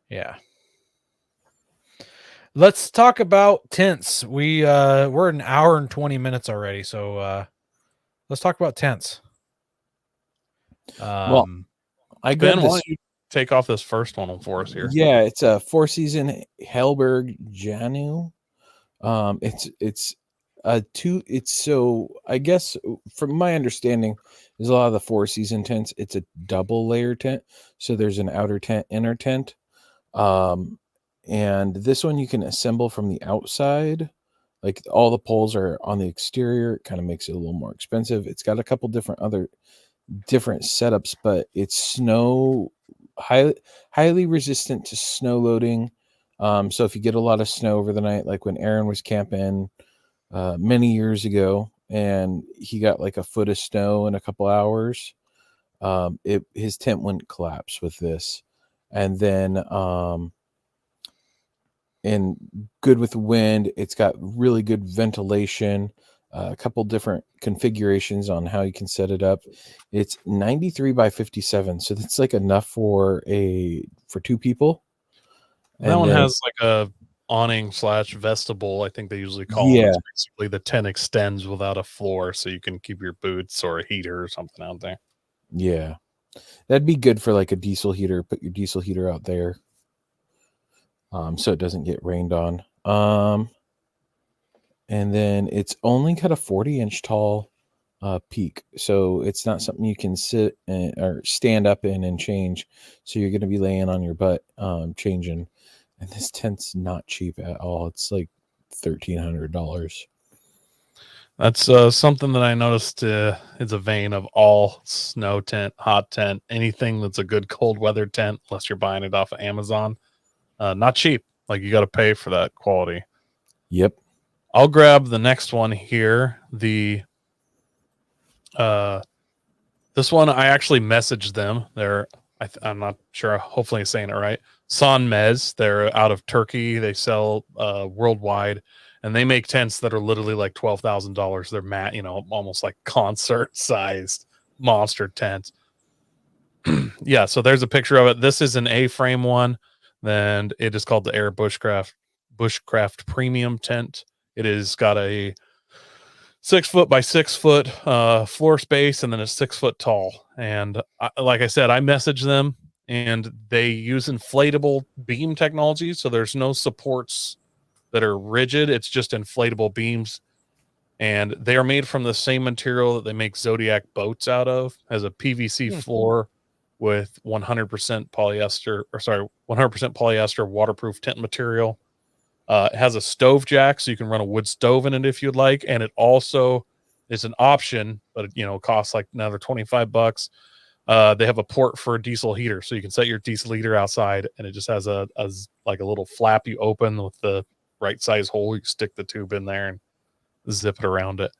Yeah. Let's talk about tents. We're an hour and 20 minutes already, so let's talk about tents. Well, I Ben, got why this. don't you take off this first one for us here? Yeah, it's a 4-season Hellberg Janu. It's so I guess from my understanding is a lot of the 4-season tents, it's a double layer tent. So there's an outer tent, inner tent. And this one you can assemble from the outside. Like all the poles are on the exterior. It kind of makes it a little more expensive. It's got a couple different setups, but it's highly resistant to snow loading. So if you get a lot of snow over the night, like when Aaron was camping many years ago, and he got like a foot of snow in a couple hours, his tent wouldn't collapse with this. And then and good with wind. It's got really good ventilation. A couple different configurations on how you can set it up. It's 93 by 57, so that's like enough for 2 people. That one has like a awning / vestibule. I think they usually call them. It's basically the tent extends without a floor, so you can keep your boots or a heater or something out there. Yeah. That'd be good for like a diesel heater. Put your diesel heater out there. So it doesn't get rained on. And then it's only got a 40-inch tall peak, so it's not something you can sit or stand up in and change. So you're going to be laying on your butt changing. And this tent's not cheap at all. It's like $1,300. That's something that I noticed is a vein of all snow tent, hot tent, anything that's a good cold weather tent, unless you're buying it off of Amazon. Not cheap. Like, you got to pay for that quality. Yep. I'll grab the next one here. This one, I actually messaged them. I'm not sure. Hopefully I'm saying it right. Sonmez. They're out of Turkey. They sell worldwide, and they make tents that are literally like $12,000. They're almost like concert sized monster tents. Yeah. So there's a picture of it. This is an A-frame one. Then it is called the Air Bushcraft Premium Tent. It is got a 6 foot by 6 foot floor space, and then it's 6 foot tall. And like I said, I messaged them, and they use inflatable beam technology. So there's no supports that are rigid. It's just inflatable beams. And they are made from the same material that they make Zodiac boats out of, as a PVC floor with 100% polyester waterproof tent material. It has a stove jack, so you can run a wood stove in it if you'd like. And it also is an option, but it costs like another $25. They have a port for a diesel heater, so you can set your diesel heater outside, and it just has a little flap you open with the right size hole. You stick the tube in there and zip it around it.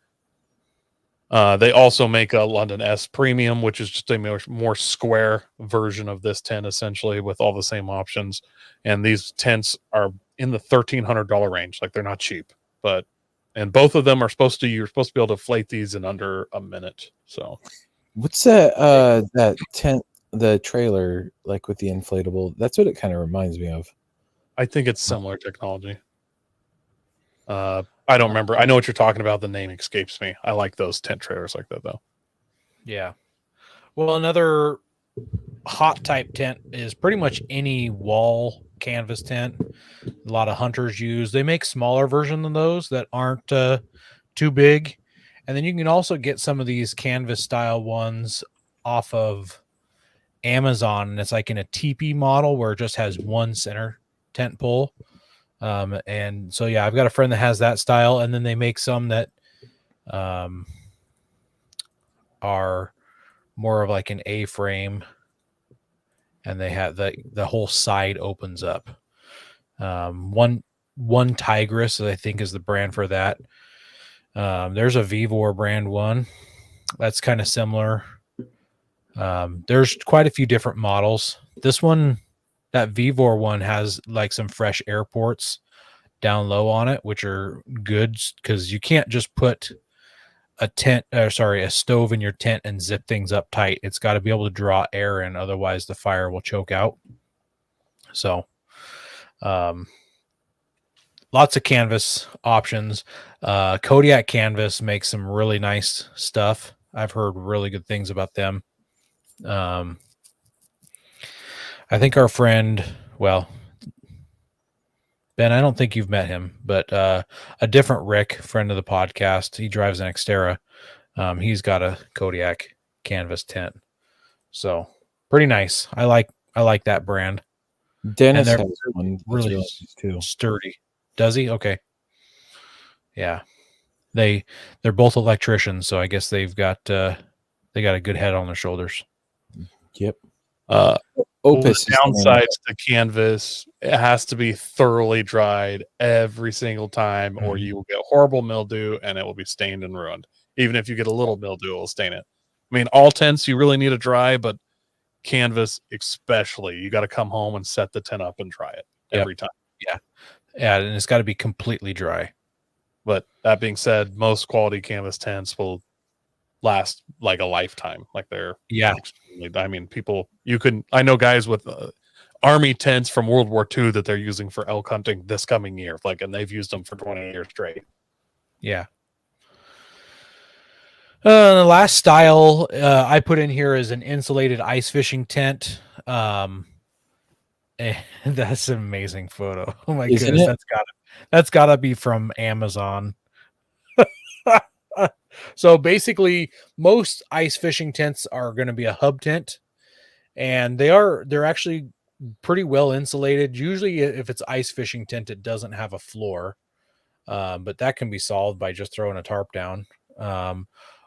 They also make a London S Premium, which is just a more square version of this tent, essentially, with all the same options. And these tents are in the $1,300 range. Like, they're not cheap, and both of them are you're supposed to be able to inflate these in under a minute. So what's that tent, the trailer, like with the inflatable? That's what it kind of reminds me of. I think it's similar technology. I don't remember. I know what you're talking about. The name escapes me. I like those tent trailers like that, though. Yeah. Well, another hot type tent is pretty much any wall canvas tent. A lot of hunters use. They make smaller version than those that aren't too big. And then you can also get some of these canvas style ones off of Amazon, and it's like in a teepee model where it just has one center tent pole. And so, yeah, I've got a friend that has that style, and then they make some that are more of like an A-frame, and they have the whole side opens up. One Tigress, I think, is the brand for that. There's a Vevor brand one that's kind of similar. There's quite a few different models. This one, that Vevor one, has like some fresh air ports down low on it, which are good because you can't just put a stove in your tent and zip things up tight. It's got to be able to draw air in, otherwise the fire will choke out. So, lots of canvas options. Kodiak Canvas makes some really nice stuff. I've heard really good things about them. I think our friend, Ben, I don't think you've met him, but a different Rick, friend of the podcast, he drives an Xterra. He's got a Kodiak Canvas tent, so pretty nice. I like that brand. Dennis has one really nice too. Sturdy. Does he? Okay. Yeah, they're both electricians, so I guess they got a good head on their shoulders. Yep. Opus downsides to canvas, it has to be thoroughly dried every single time, or you will get horrible mildew and it will be stained and ruined. Even if you get a little mildew, it will stain it. I mean, all tents you really need to dry, but canvas especially, you got to come home and set the tent up and dry it every time. Yeah, and it's got to be completely dry. But that being said, most quality canvas tents will last like a lifetime. Like they're extremely, I mean, people, I know guys with army tents from World War II that they're using for elk hunting this coming year. Like, and they've used them for 20 years straight. Yeah. The last style I put in here is an insulated ice fishing tent. And that's an amazing photo. Oh my Isn't goodness, it? that's gotta be from Amazon. So basically, most ice fishing tents are going to be a hub tent, and they're actually pretty well insulated. Usually, if it's ice fishing tent, it doesn't have a floor, but that can be solved by just throwing a tarp down.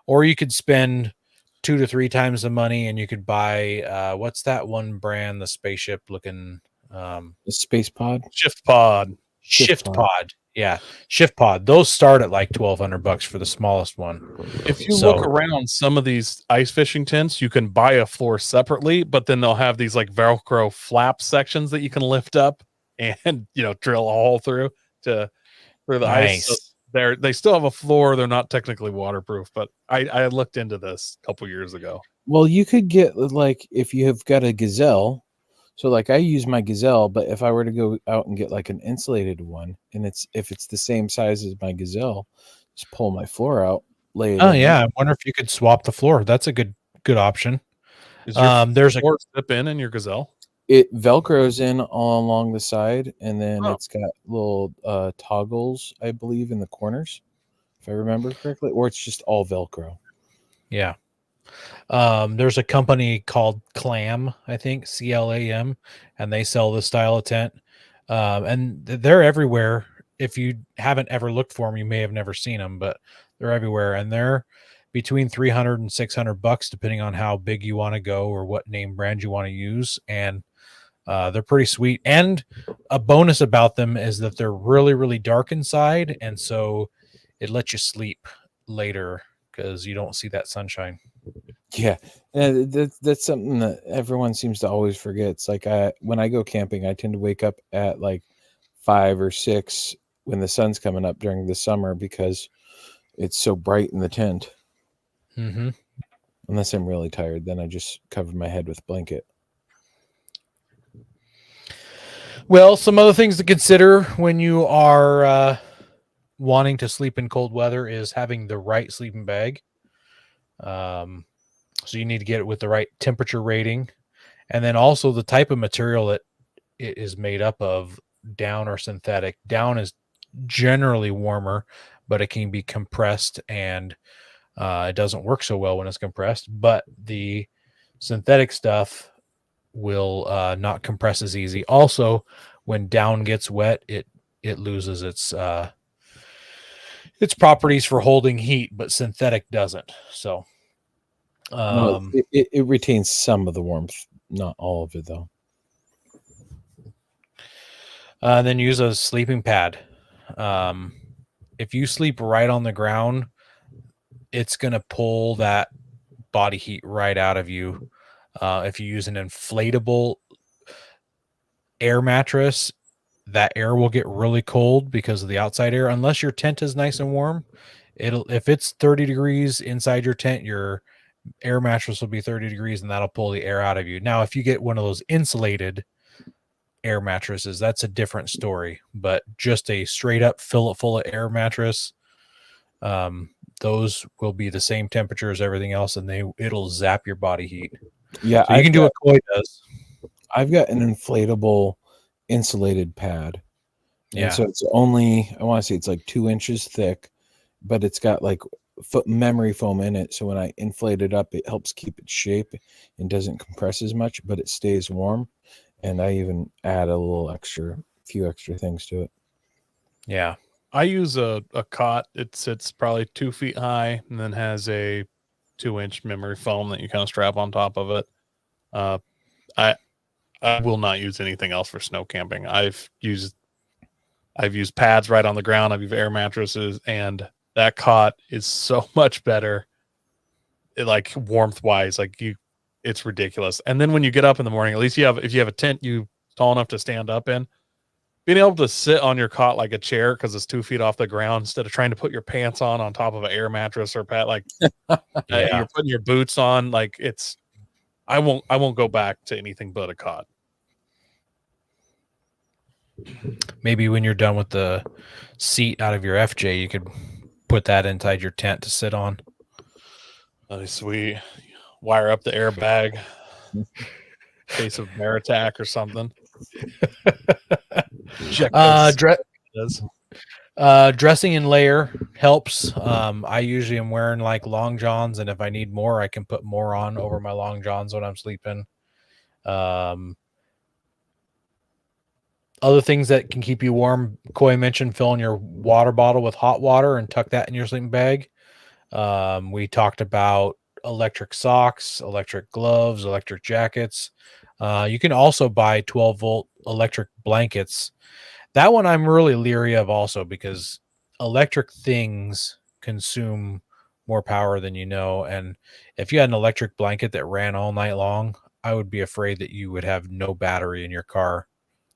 Or you could spend 2 to 3 times the money, and you could buy what's that one brand, the spaceship looking The space pod. Shift pod. Shift Pod. Yeah, Shift Pod. Those start at like $1,200 for the smallest one. If you So- look around some of these ice fishing tents, you can buy a floor separately, but then they'll have these like Velcro flap sections that you can lift up and drill a hole through for the ice. So they still have a floor. They're not technically waterproof, but I looked into this a couple years ago. Well, you could get like if you have got a Gazelle. So like I use my Gazelle, but if I were to go out and get like an insulated one, and if it's the same size as my Gazelle, just pull my floor out, lay it. Oh in yeah, there. I wonder if you could swap the floor. That's a good option. Is your There's a floor zip in your Gazelle? It Velcros in all along the side, and then Oh. it's got little toggles, I believe, in the corners, if I remember correctly, or it's just all Velcro. Yeah. There's a company called Clam, I think, CLAM, and they sell this style of tent. And they're everywhere. If you haven't ever looked for them, you may have never seen them, but they're everywhere. And they're between $300 and $600, depending on how big you want to go or what name brand you want to use. And they're pretty sweet. And a bonus about them is that they're really, really dark inside. And so it lets you sleep later because you don't see that sunshine. Yeah, that's something that everyone seems to always forget. It's like when I go camping, I tend to wake up at like 5 or 6 when the sun's coming up during the summer because it's so bright in the tent. Mm-hmm. Unless I'm really tired, then I just cover my head with a blanket. Well, some other things to consider when you are wanting to sleep in cold weather is having the right sleeping bag. So you need to get it with the right temperature rating, and then also the type of material that it is made up of, down or synthetic. Down is generally warmer, but it can be compressed, and it doesn't work so well when it's compressed. But the synthetic stuff will not compress as easy. Also, when down gets wet, it loses its properties for holding heat, but synthetic doesn't. So It retains some of the warmth, not all of it though. Then use a sleeping pad. If you sleep right on the ground, it's going to pull that body heat right out of you. If you use an inflatable air mattress, that air will get really cold because of the outside air. Unless your tent is nice and warm, if it's 30 degrees inside your tent, your air mattress will be 30 degrees, and that'll pull the air out of you. Now, if you get one of those insulated air mattresses, that's a different story. But just a straight up fill it full of air mattress, those will be the same temperature as everything else, and it'll zap your body heat. Yeah, So you can do what Koi does. I've got an inflatable insulated pad. And Yeah. so it's only, I want to say it's like 2 inches thick, but it's got like memory foam in it. So when I inflate it up, it helps keep its shape and doesn't compress as much, but it stays warm. And I even add a few extra things to it. Yeah. I use a cot. It sits probably 2 feet high and then has a 2-inch memory foam that you kind of strap on top of it. I will not use anything else for snow camping. I've used pads right on the ground. I've used air mattresses, and that cot is so much better. Like warmth wise, it's ridiculous. And then when you get up in the morning, at least if you have a tent tall enough to stand up in, being able to sit on your cot like a chair because it's 2 feet off the ground instead of trying to put your pants on top of an air mattress or pad, you're putting your boots on. I won't go back to anything but a cot. Maybe when you're done with the seat out of your FJ, you could put that inside your tent to sit on. Oh, sweet. Wire up the airbag. Case of bear attack or something. Check those. Dressing in layer helps. I usually am wearing like long johns, and if I need more, I can put more on over my long johns when I'm sleeping. Other things that can keep you warm, Coy mentioned filling your water bottle with hot water and tuck that in your sleeping bag. We talked about electric socks, electric gloves, electric jackets. You can also buy 12-volt electric blankets. That one I'm really leery of also because electric things consume more power than you know. And if you had an electric blanket that ran all night long, I would be afraid that you would have no battery in your car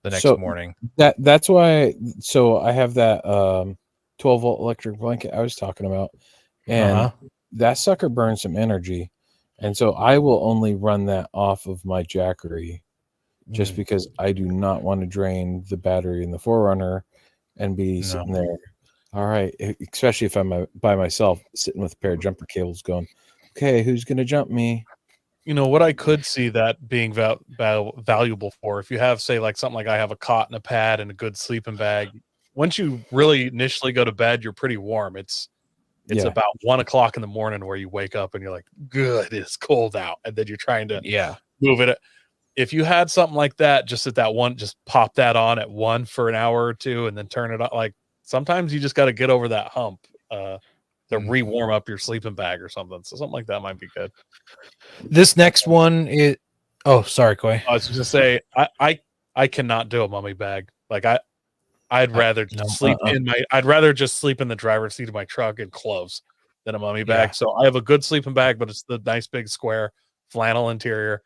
the next morning. That's why. So I have that 12-volt electric blanket I was talking about, and that sucker burns some energy, and so I will only run that off of my Jackery, just because I do not want to drain the battery in the Forerunner and be sitting there. All right, especially if I'm by myself, sitting with a pair of jumper cables, going, "Okay, who's gonna jump me?" You know what I could see that being valuable for, if you have, say, like something like I have a cot and a pad and a good sleeping bag. Once you really initially go to bed, you're pretty warm. It's about 1 o'clock in the morning where you wake up and you're like, good, it's cold out. And then you're trying to move it. If you had something like that, just at that one, just pop that on at 1 for an hour or two and then turn it on. Like sometimes you just got to get over that hump to re-warm up your sleeping bag or something. So something like that might be good. This next one is, sorry, Coy. I was just say, I cannot do a mummy bag. Like I'd rather sleep I'd rather just sleep in the driver's seat of my truck in clothes than a mummy bag. So I have a good sleeping bag, but it's the nice big square flannel interior.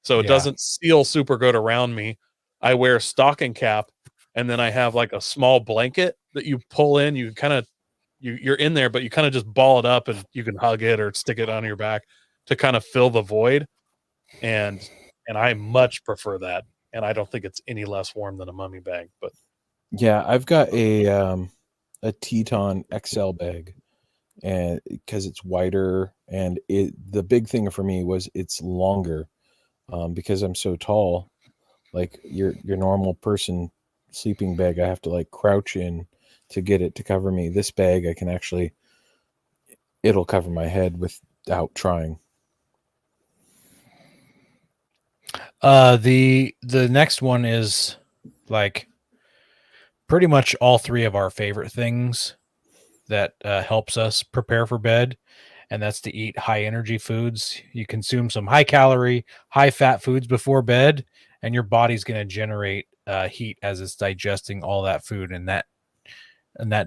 So it doesn't seal super good around me. I wear a stocking cap, and then I have like a small blanket that you pull in. You kind of you're in there, but you kind of just ball it up and you can hug it or stick it on your back to kind of fill the void. And I much prefer that. And I don't think it's any less warm than a mummy bag, but yeah, I've got a Teton XL bag, and because it's wider, and the big thing for me was it's longer, because I'm so tall. Like your normal person sleeping bag, I have to like crouch in to get it to cover me. This bag, I can actually, it'll cover my head without trying. The next one is like pretty much all three of our favorite things that helps us prepare for bed, and that's to eat high energy foods. You consume some high calorie, high fat foods before bed, and your body's going to generate heat as it's digesting all that food, and that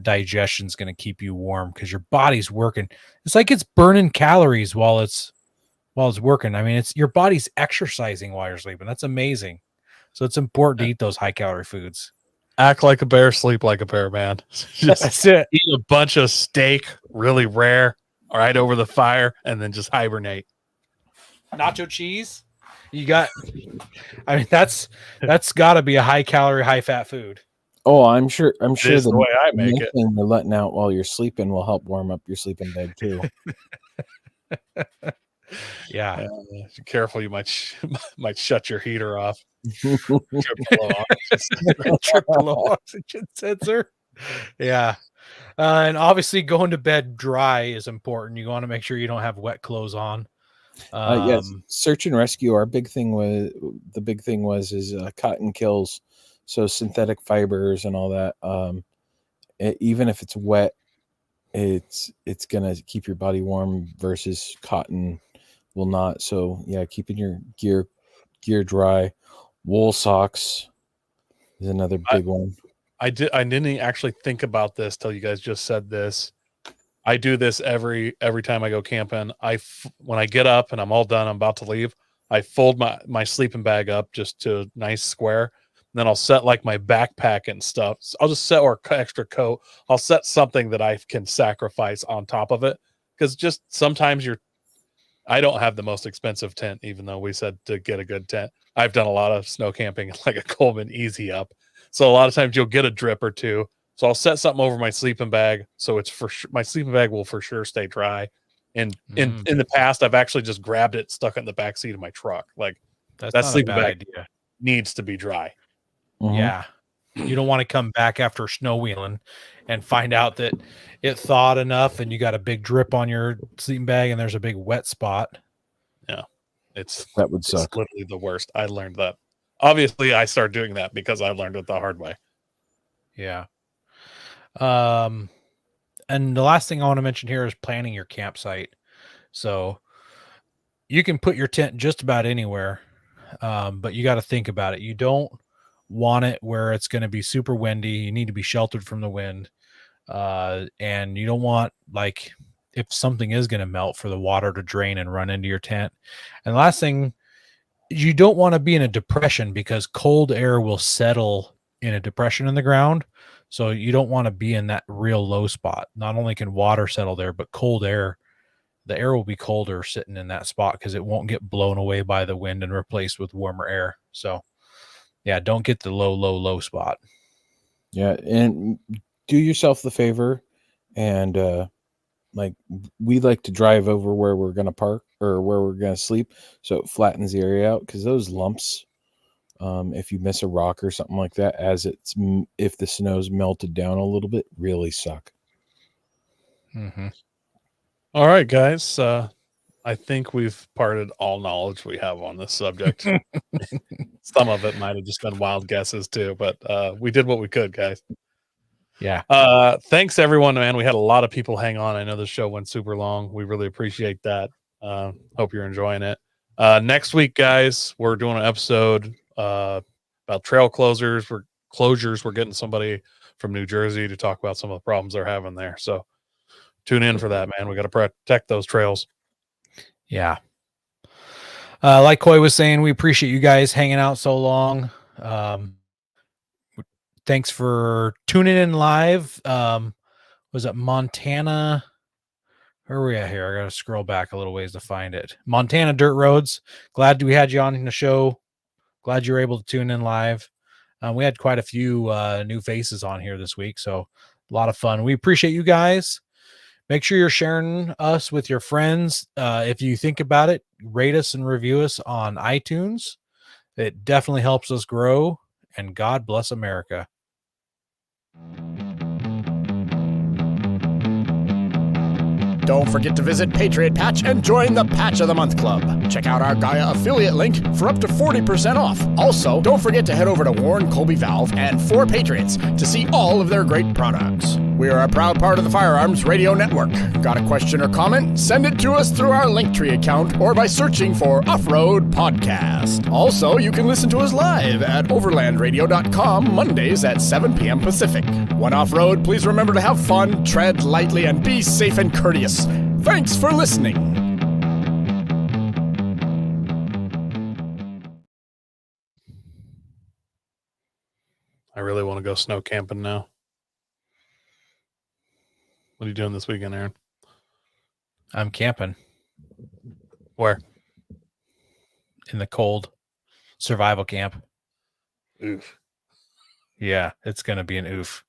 digestion is going to keep you warm because your body's working. It's like it's burning calories while it's working. I mean, it's your body's exercising while you're sleeping. That's amazing. So it's important to eat those high calorie foods. Act like a bear, sleep like a bear, man. Just That's it. Eat a bunch of steak, really rare, right over the fire, and then just hibernate. Nacho cheese. You got, I mean, that's got to be a high calorie, high fat food. Oh, I'm sure the way I make it. You're letting out while you're sleeping will help warm up your sleeping bag too. Yeah. Be careful, you might shut your heater off. Triple oxygen sensor. Yeah. And obviously going to bed dry is important. You want to make sure you don't have wet clothes on. Yes, search and rescue. Our big thing was cotton kills. So synthetic fibers and all that. Even if it's wet, it's gonna keep your body warm versus cotton will not. So yeah, keeping your gear dry. Wool socks is another big one. I didn't actually think about this till you guys just said this. I do this every time I go camping. When I get up and I'm all done, I'm about to leave, I fold my sleeping bag up just to a nice square. And then I'll set like my backpack and stuff. I'll just set or extra coat. I'll set something that I can sacrifice on top of it. Because just sometimes I don't have the most expensive tent, even though we said to get a good tent. I've done a lot of snow camping like a Coleman Easy Up. So a lot of times you'll get a drip or two. So I'll set something over my sleeping bag, so it's for sure my sleeping bag will for sure stay dry. And in the past, I've actually just grabbed it, stuck it in the back seat of my truck. Like That's that not a sleeping bad bag idea. needs to be dry. Yeah. You don't want to come back after snow wheeling and find out that it thawed enough and you got a big drip on your sleeping bag and there's a big wet spot. Yeah. That would It's suck. literally the worst. I learned that. Obviously, I started doing that because I learned it the hard way. Yeah. And the last thing I want to mention here is planning your campsite. So you can put your tent just about anywhere, but you got to think about it. You don't want it where it's going to be super windy. You need to be sheltered from the wind. And you don't want, like, if something is going to melt, for the water to drain and run into your tent. And the last thing, you don't want to be in a depression, because cold air will settle in a depression in the ground. So you don't want to be in that real low spot. Not only can water settle there, but cold air, the air will be colder sitting in that spot because it won't get blown away by the wind and replaced with warmer air. So yeah, don't get the low spot. Yeah, and do yourself the favor, and like, we like to drive over where we're gonna park or where we're gonna sleep, so it flattens the area out, because those lumps, if you miss a rock or something like that, if the snow's melted down a little bit, really suck. Mm-hmm. All right, guys. I think we've parted all knowledge we have on this subject. Some of it might have just been wild guesses too, but we did what we could, guys. Yeah. Thanks everyone, man. We had a lot of people hang on. I know the show went super long. We really appreciate that. Hope you're enjoying it. Next week, guys, we're doing an episode about trail closures. We're getting somebody from New Jersey to talk about some of the problems they're having there. So tune in for that, man. We got to protect those trails. Yeah. Like Coy was saying, we appreciate you guys hanging out so long. Thanks for tuning in live. Was it Montana? Where are we at here? I got to scroll back a little ways to find it. Montana Dirt Roads. Glad we had you on the show. Glad you were able to tune in live. We had quite a few new faces on here this week, so a lot of fun. We appreciate you guys. Make sure you're sharing us with your friends. If you think about it, rate us and review us on iTunes. It definitely helps us grow, and God bless America. Don't forget to visit Patriot Patch and join the Patch of the Month Club. Check out our Gaia affiliate link for up to 40% off. Also, don't forget to head over to Warren Colby Valve and 4 Patriots to see all of their great products. We are a proud part of the Firearms Radio Network. Got a question or comment? Send it to us through our Linktree account or by searching for Off-Road Podcast. Also, you can listen to us live at overlandradio.com Mondays at 7 p.m. Pacific. When off-road, please remember to have fun, tread lightly, and be safe and courteous. Thanks for listening. I really want to go snow camping now. What are you doing this weekend, Aaron? I'm camping Where? in the cold. Survival camp. Oof. Yeah, it's going to be an oof.